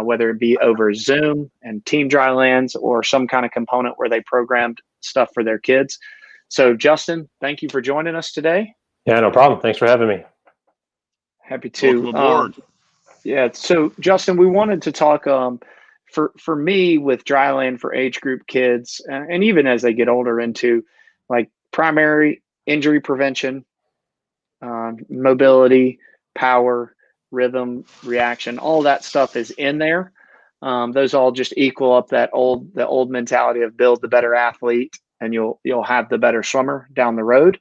Whether it be over Zoom and Team Drylands or some kind of component where they programmed stuff for their kids. So, Justin, thank you for joining us today. Yeah, no problem. Thanks for having me. Happy to. Welcome aboard. So, Justin, we wanted to talk for me with Dryland for age group kids, and even as they get older, into like primary injury prevention, mobility, power, rhythm, reaction, all that stuff is in there. Those all just equal up the old mentality of build the better athlete, and you'll have the better swimmer down the road.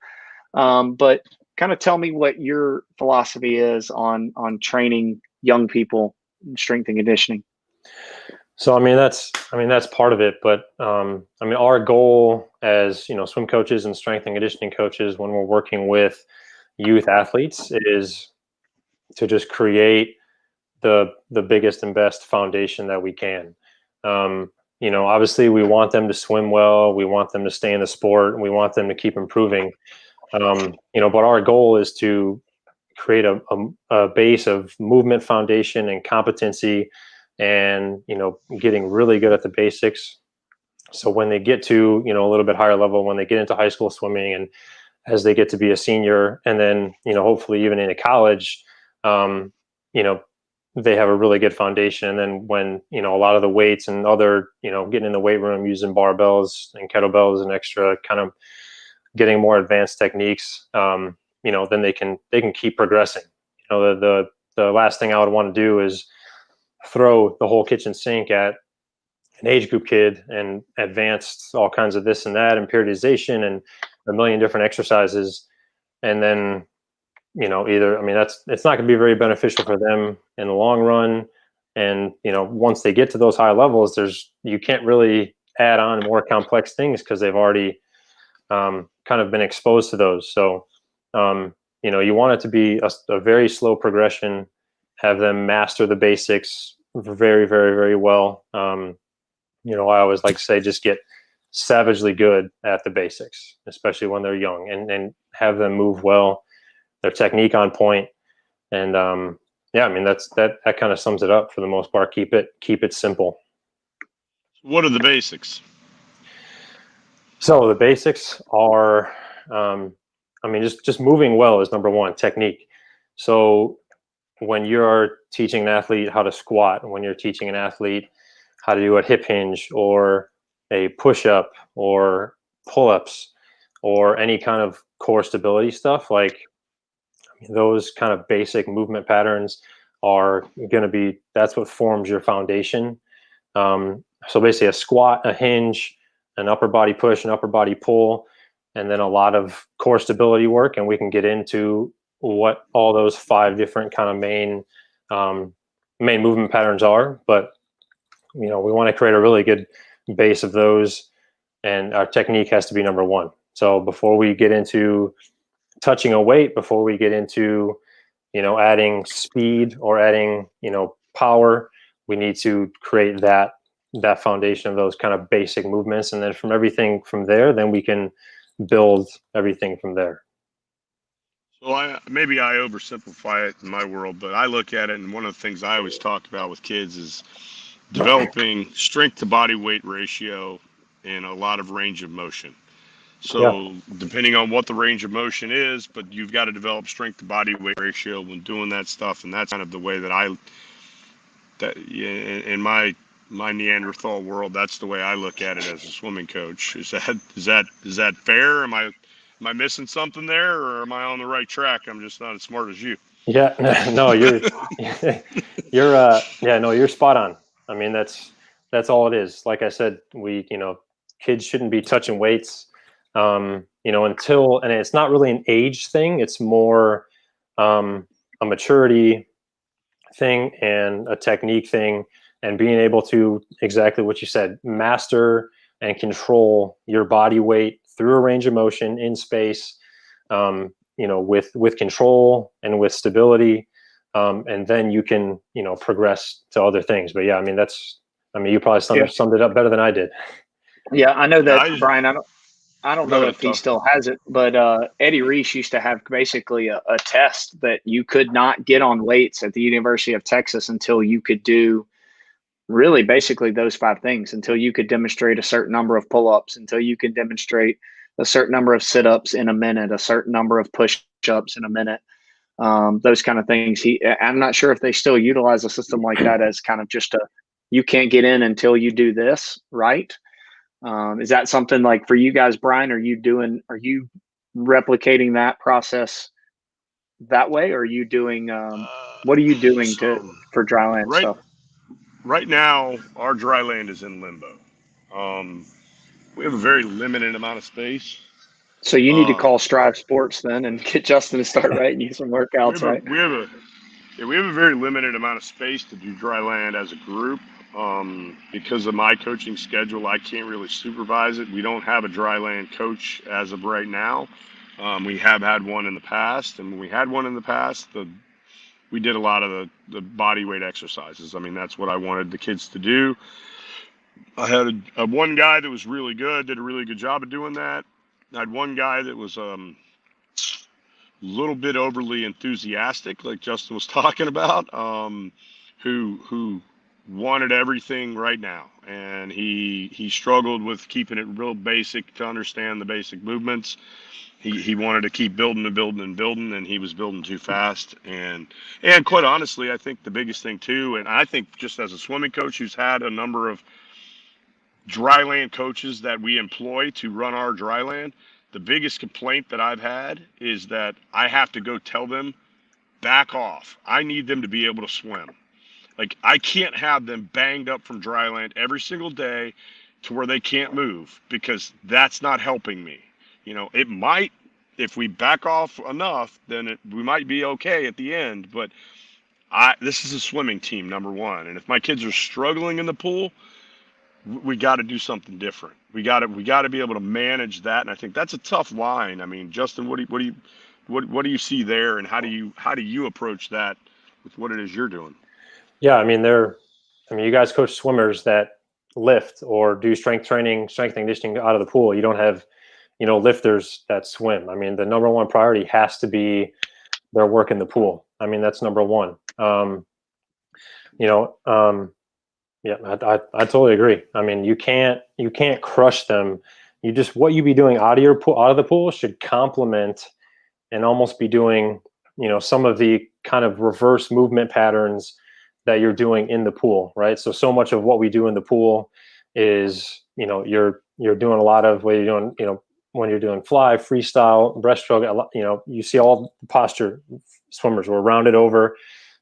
But kind of tell me what your philosophy is on training young people in strength and conditioning. So that's part of it, but our goal as swim coaches and strength and conditioning coaches when we're working with youth athletes is to just create the biggest and best foundation that we can. Obviously we want them to swim well, we want them to stay in the sport, and we want them to keep improving. But our goal is to create a base of movement foundation and competency, and getting really good at the basics. So when they get to a little bit higher level, when they get into high school swimming, and as they get to be a senior, and then hopefully even into college, they have a really good foundation. And then when, a lot of the weights and other, getting in the weight room using barbells and kettlebells and extra kind of getting more advanced techniques, then they can keep progressing. The last thing I would want to do is throw the whole kitchen sink at an age group kid and advanced all kinds of this and that and periodization and a million different exercises. And then, it's not going to be very beneficial for them in the long run. And, once they get to those high levels, you can't really add on more complex things because they've already kind of been exposed to those. So, you want it to be a very slow progression, have them master the basics very, very, very well. I always like to say, just get savagely good at the basics, especially when they're young, and have them move well, their technique on point. And that kind of sums it up for the most part. Keep it simple. What are the basics? So the basics are, just moving well is number one, technique. So when you're teaching an athlete how to squat, when you're teaching an athlete how to do a hip hinge or a push-up or pull-ups or any kind of core stability stuff, like those kind of basic movement patterns are going to be, that's what forms your foundation. So basically a squat, a hinge, an upper body push, an upper body pull, and then a lot of core stability work. And we can get into what all those 5 different kind of main movement patterns are. But, we want to create a really good base of those, and our technique has to be number one. So before we get into touching a weight, before we get into, adding speed or adding, power, we need to create that foundation of those kind of basic movements. And then from everything from there, then we can build everything from there. So maybe I oversimplify it in my world, but I look at it, and one of the things I always talk about with kids is developing strength to body weight ratio and a lot of range of motion. So depending on what the range of motion is, but you've got to develop strength to body weight ratio when doing that stuff. And that's kind of the way that in my Neanderthal world, that's the way I look at it as a swimming coach. Is that fair? Am I missing something there, or am I on the right track? I'm just not as smart as you. Yeah, no, you're you're spot on. I mean, that's all it is. Like I said, kids shouldn't be touching weights, until, and it's not really an age thing. It's more a maturity thing and a technique thing, and being able to, exactly what you said, master and control your body weight through a range of motion in space, with control and with stability. And then you can, progress to other things. But yeah, you probably summed it up better than I did. Yeah, I know that, Bryan. I don't know if he still has it, but Eddie Reese used to have basically a test that you could not get on weights at the University of Texas until you could do really basically those 5 things, until you could demonstrate a certain number of pull-ups, until you could demonstrate a certain number of sit-ups in a minute, a certain number of push-ups in a minute, those kind of things. I'm not sure if they still utilize a system like that as kind of just you can't get in until you do this, right? Is that something like for you guys, Bryan? Are you replicating that process that way? Or are you doing, what are you doing for Dryland stuff? Right now, our Dryland is in limbo. We have a very limited amount of space. So you need to call Strive Sports then and get Justin to start writing you some workouts, right? We have a very limited amount of space to do Dryland as a group. Because of my coaching schedule, I can't really supervise it. We don't have a Dryland coach as of right now. We have had one in the past, and when we had one in the past, we did a lot of the body weight exercises. I mean, that's what I wanted the kids to do. I had one guy that was really good, did a really good job of doing that. I had one guy that was a little bit overly enthusiastic, like Justin was talking about, who wanted everything right now, and he struggled with keeping it real basic to understand the basic movements. He wanted to keep building and building and building, and he was building too fast. And quite honestly, I think the biggest thing too, and I think just as a swimming coach who's had a number of Dryland coaches that we employ to run our Dryland, the biggest complaint that I've had is that I have to go tell them, back off. I need them to be able to swim. Like, I can't have them banged up from Dryland every single day to where they can't move, because that's not helping me. It might, if we back off enough, then we might be okay at the end. But this is a swimming team, number one. And if my kids are struggling in the pool, we got to do something different. We got to be able to manage that. And I think that's a tough line. I mean, Justin, what do you see there, and how do you approach that with what it is you're doing? Yeah, you guys coach swimmers that lift or do strength training, strength and conditioning out of the pool. You don't have, lifters that swim. I mean, the number one priority has to be their work in the pool. I mean, that's number one. Yeah, I totally agree. I mean, you can't crush them what you be doing out of the pool should complement and almost be doing, some of the kind of reverse movement patterns that you're doing in the pool, right? So much of what we do in the pool is, you're doing a lot of what you're doing, when you're doing fly, freestyle, breaststroke, you see all the posture swimmers were rounded over,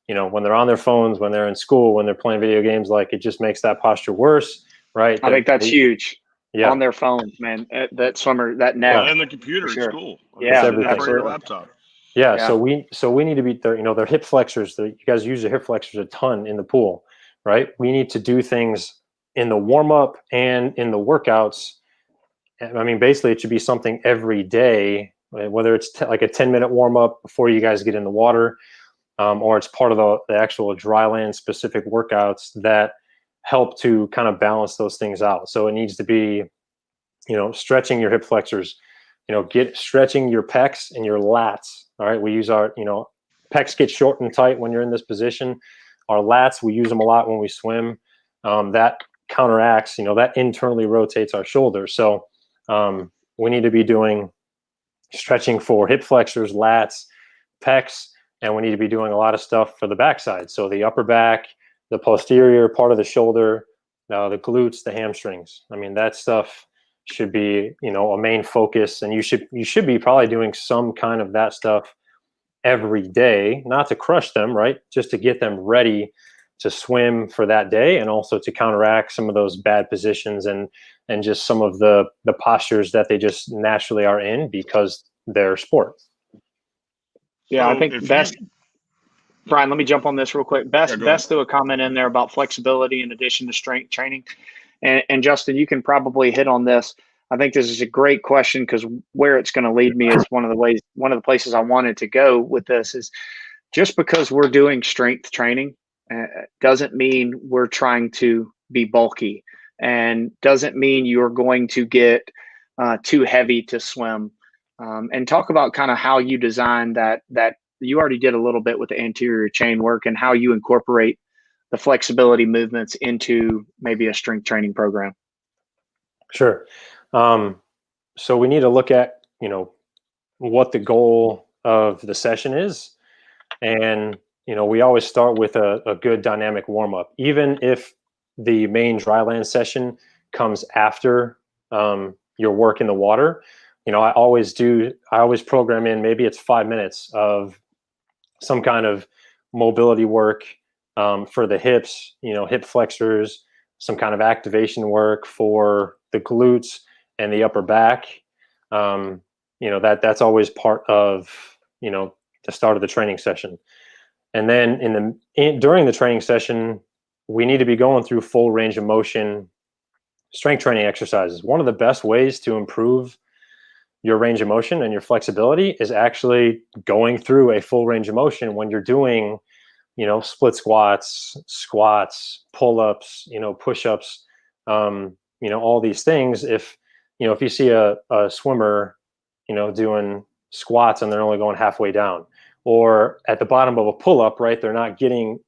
when they're on their phones, when they're in school, when they're playing video games, like it just makes that posture worse, right? I think that's huge. Yeah. On their phones, man. That swimmer, that neck. And the computer at school. Yeah, in front of absolutely. your laptop. Yeah, so we need to be there. Their hip flexors. You guys use the hip flexors a ton in the pool, right? We need to do things in the warm up and in the workouts. I mean, basically, it should be something every day, whether it's like a 10-minute warm up before you guys get in the water, or it's part of the actual Dryland specific workouts that help to kind of balance those things out. So it needs to be, stretching your hip flexors, stretching your pecs and your lats. All right. We use our, pecs get short and tight when you're in this position. Our lats, we use them a lot when we swim. That counteracts, that internally rotates our shoulders. So we need to be doing stretching for hip flexors, lats, pecs, and we need to be doing a lot of stuff for the backside. So the upper back, the posterior part of the shoulder, the glutes, the hamstrings. I mean, that stuff should be, a main focus, and you should be probably doing some kind of that stuff every day, not to crush them, right? Just to get them ready to swim for that day, and also to counteract some of those bad positions and just some of the postures that they just naturally are in because they're sports. Yeah, I think Bryan, let me jump on this real quick. Best threw a comment in there about flexibility in addition to strength training. And Justin, you can probably hit on this. I think this is a great question, because where it's going to lead me is one of the places I wanted to go with this is, just because we're doing strength training doesn't mean we're trying to be bulky, and doesn't mean you're going to get too heavy to swim. And talk about kind of how you design that you already did a little bit with the anterior chain work, and how you incorporate the flexibility movements into maybe a strength training program. Sure. So we need to look at, what the goal of the session is. And, we always start with a good dynamic warm up, even if the main Dryland session comes after your work in the water. I always program in, maybe it's 5 minutes of some kind of mobility work for the hips, hip flexors, some kind of activation work for the glutes and the upper back. That's always part of, the start of the training session. And then during the training session, we need to be going through full range of motion strength training exercises. One of the best ways to improve your range of motion and your flexibility is actually going through a full range of motion when you're doing, split squats, pull-ups, push-ups, all these things. If you see a swimmer, doing squats and they're only going halfway down, or at the bottom of a pull-up, right, they're not getting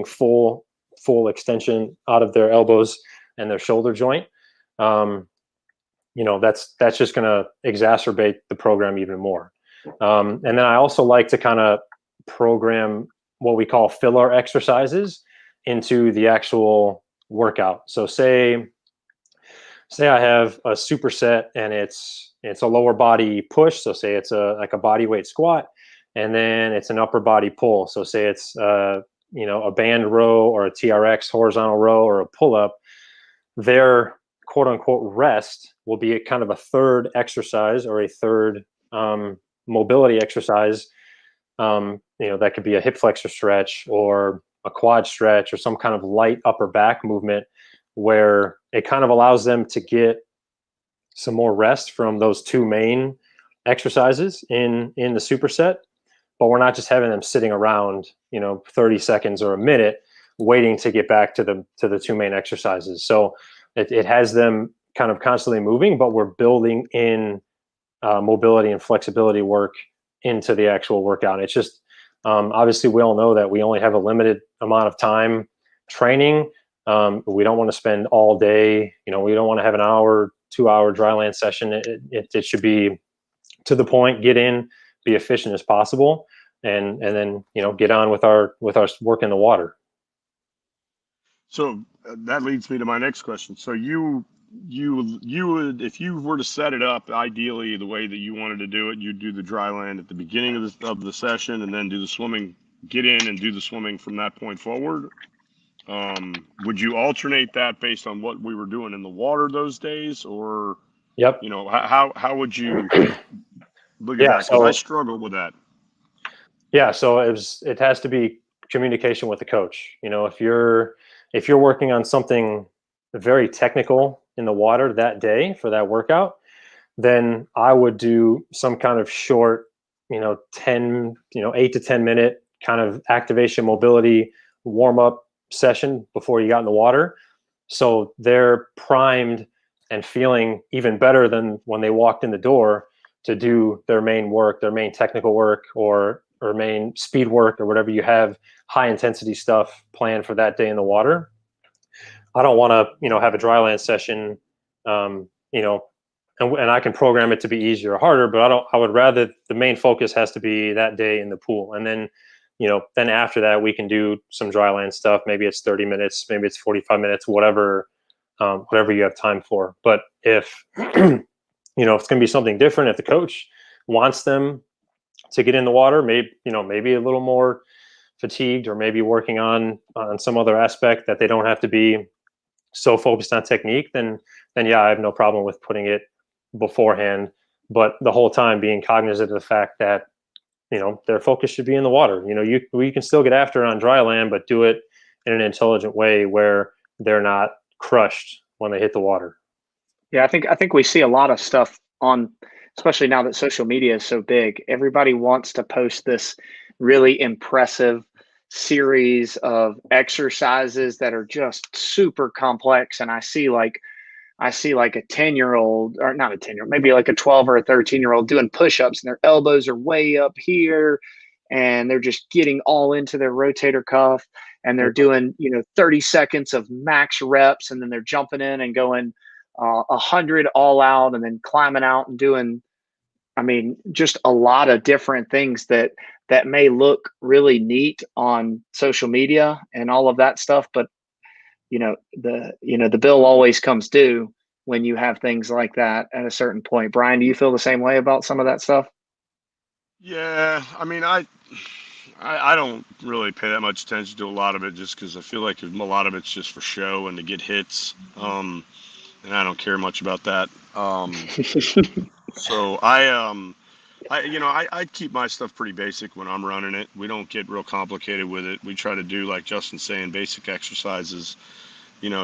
full extension out of their elbows and their shoulder joint. That's just going to exacerbate the program even more. And then I also like to kind of program what we call filler exercises into the actual workout. So say I have a superset and it's a lower body push. So say it's like a body weight squat, and then it's an upper body pull. So say it's a band row or a TRX horizontal row or a pull up. Their quote unquote rest will be a kind of a third exercise or a third mobility exercise. That could be a hip flexor stretch or a quad stretch or some kind of light upper back movement, where it kind of allows them to get some more rest from those two main exercises in the superset. But we're not just having them sitting around, 30 seconds or a minute waiting to get back to the two main exercises. So it has them kind of constantly moving, but we're building in mobility and flexibility work into the actual workout. It's just, obviously we all know that we only have a limited amount of time training. We don't want to spend all day, we don't want to have an hour 2-hour dry land session, it should be to the point, get in, be efficient as possible, and then, you know, get on with our work in the water. So that leads me to my next question. So you would, if you were to set it up ideally the way that you wanted to do it, you'd do the dry land at the beginning of the session, and then do the swimming, get in and do the swimming from that point forward. Would you alternate that based on what we were doing in the water those days, or, Yep. you know, how would you look at Yeah, that? Because I struggle with that. Yeah, so it has to be communication with the coach. You know, if you're working on something very technical in the water that day for that workout, then I would do some kind of short, 8 to 10 minute kind of activation mobility warm up session before you got in the water. So they're primed and feeling even better than when they walked in the door to do their main work, their main technical work, or main speed work, or whatever you have high intensity stuff planned for that day in the water. I don't want to, have a dry land session, and I can program it to be easier or harder, but I would rather the main focus has to be that day in the pool. And then, then after that, we can do some dry land stuff. Maybe it's 30 minutes, maybe it's 45 minutes, whatever you have time for. But if, if it's going to be something different, if the coach wants them to get in the water, maybe a little more fatigued, or maybe working on some other aspect that they don't have to be so focused on technique, then yeah, I have no problem with putting it beforehand, but the whole time being cognizant of the fact that, their focus should be in the water. We can still get after it on dry land, but do it in an intelligent way where they're not crushed when they hit the water. Yeah, I think we see a lot of stuff on, especially now that social media is so big. Everybody wants to post this really impressive series of exercises that are just super complex. And I see like a 10-year-old, or not a 10-year-old, maybe like a 12 or a 13-year-old doing push-ups, and their elbows are way up here, and they're just getting all into their rotator cuff, and they're doing, 30 seconds of max reps, and then they're jumping in and going 100 all out, and then climbing out and doing, just a lot of different things that may look really neat on social media and all of that stuff. But, the bill always comes due when you have things like that at a certain point. Bryan, do you feel the same way about some of that stuff? Yeah, I don't really pay that much attention to a lot of it, just because I feel like a lot of it's just for show and to get hits. And I don't care much about that. So I keep my stuff pretty basic when I'm running it. We don't get real complicated with it. We try to do, like Justin's saying, basic exercises,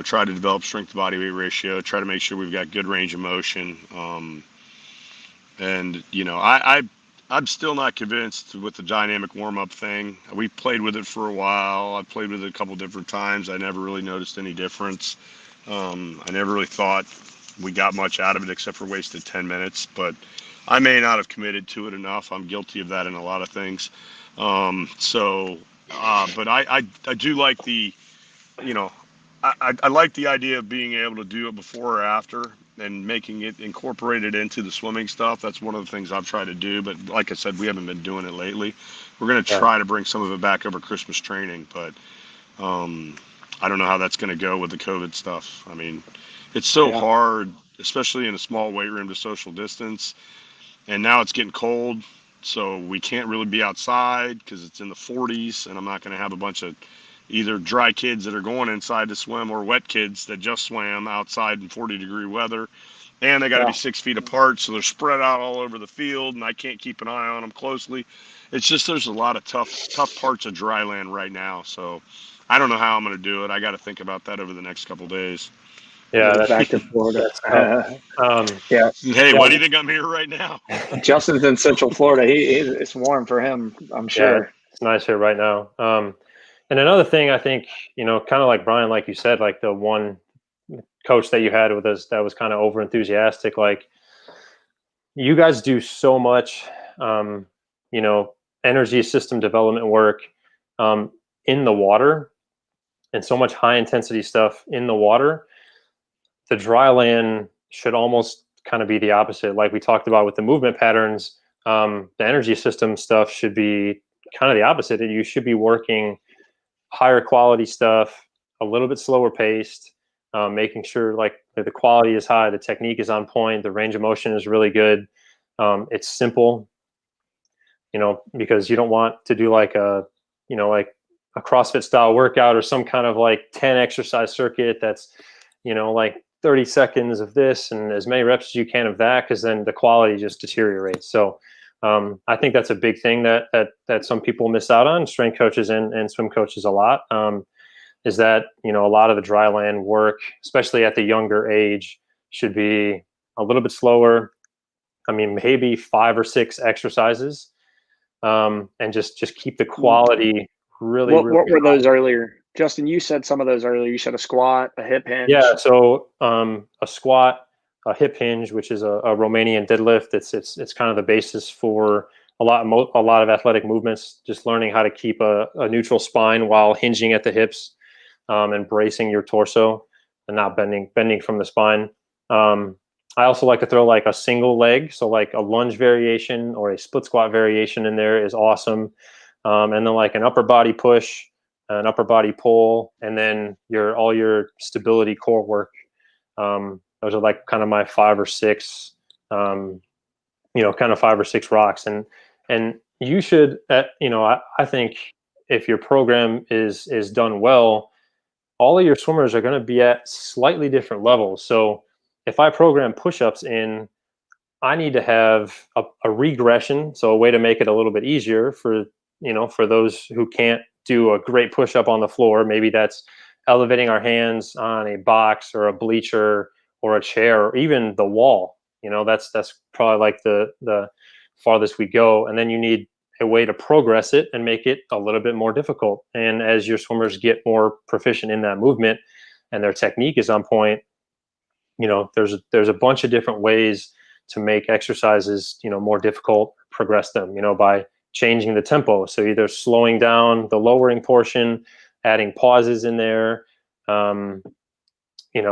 try to develop strength to body weight ratio, try to make sure we've got good range of motion. I'm still not convinced with the dynamic warm-up thing. We played with it for a while. I played with it a couple different times. I never really noticed any difference. I never really thought we got much out of it except for wasted 10 minutes, but I may not have committed to it enough. I'm guilty of that in a lot of things. But I do like the, I like the idea of being able to do it before or after and making it incorporated into the swimming stuff. That's one of the things I've tried to do, but like I said, we haven't been doing it lately. We're going to try to bring some of it back over Christmas training, but I don't know how that's going to go with the COVID stuff. It's so hard, especially in a small weight room, to social distance. And now it's getting cold, so we can't really be outside because it's in the 40s, and I'm not going to have a bunch of either dry kids that are going inside to swim or wet kids that just swam outside in 40-degree weather. And they got to be 6 feet apart, so they're spread out all over the field, and I can't keep an eye on them closely. It's just there's a lot of tough parts of dry land right now, so I don't know how I'm going to do it. I got to think about that over the next couple days. Yeah, back to Florida. Hey, why do you think I'm here right now? Justin's in Central Florida. It's warm for him, I'm sure. Yeah, it's nice here right now. And another thing, I think, kind of like Bryan, like you said, like the one coach that you had with us that was kind of over enthusiastic. Like, you guys do so much, energy system development work in the water, and so much high intensity stuff in the water. The dry land should almost kind of be the opposite. Like we talked about with the movement patterns, the energy system stuff should be kind of the opposite. You should be working higher quality stuff, a little bit slower paced, making sure like the quality is high, the technique is on point, the range of motion is really good. It's simple, because you don't want to do like a CrossFit style workout or some kind of like 10 exercise circuit that's, like 30 seconds of this and as many reps as you can of that, because then the quality just deteriorates. So I think that's a big thing that some people miss out on, strength coaches and swim coaches a lot, is that, a lot of the Dryland work, especially at the younger age, should be a little bit slower. I mean, maybe 5 or 6 exercises, and just keep the quality really. What really were those earlier? Justin, you said some of those earlier. You said a squat, a hip hinge. Yeah. So a squat, a hip hinge, which is a Romanian deadlift. It's kind of the basis for a lot of athletic movements. Just learning how to keep a neutral spine while hinging at the hips, and bracing your torso and not bending from the spine. I also like to throw like a single leg, so like a lunge variation or a split squat variation in there is awesome. And then like an upper body push, an upper body pull, and then all your stability core work. Those are like kind of my 5 or 6, kind of 5 or 6 rocks. And you should, I think if your program is done well, all of your swimmers are going to be at slightly different levels. So if I program push-ups in, I need to have a regression. So a way to make it a little bit easier for those who can't do a great push-up on the floor. Maybe that's elevating our hands on a box or a bleacher or a chair or even the wall. That's probably like the farthest we go. And then you need a way to progress it and make it a little bit more difficult. And as your swimmers get more proficient in that movement and their technique is on point, there's a bunch of different ways to make exercises, more difficult, progress them, by changing the tempo. So either slowing down the lowering portion, adding pauses in there,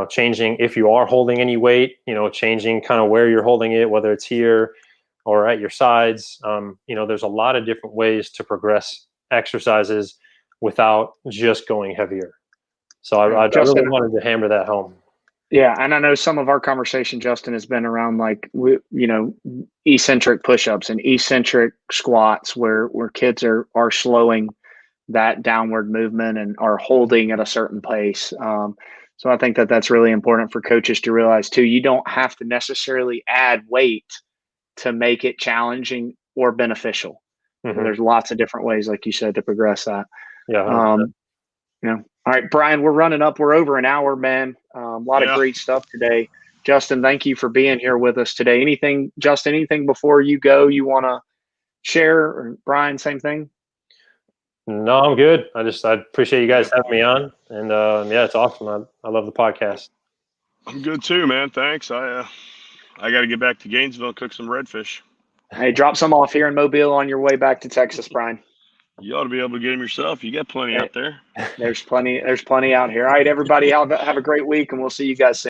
changing if you are holding any weight, changing kind of where you're holding it, whether it's here or at your sides. There's a lot of different ways to progress exercises without just going heavier. So I really wanted to hammer that home. Yeah, and I know some of our conversation, Justin, has been around like eccentric push-ups and eccentric squats, where kids are slowing that downward movement and are holding at a certain pace. So I think that's really important for coaches to realize too. You don't have to necessarily add weight to make it challenging or beneficial. Mm-hmm. There's lots of different ways, like you said, to progress that. Yeah. All right, Bryan, we're running up. We're over an hour, man. A lot of great stuff today. Justin, thank you for being here with us today. Anything before you go you want to share? Or Bryan, same thing? No, I'm good. I appreciate you guys having me on. And it's awesome. I love the podcast. I'm good too, man. Thanks. I got to get back to Gainesville and cook some redfish. Hey, drop some off here in Mobile on your way back to Texas, Bryan. You ought to be able to get them yourself. You got plenty out there. There's plenty out here. All right, everybody, have a great week, and we'll see you guys soon.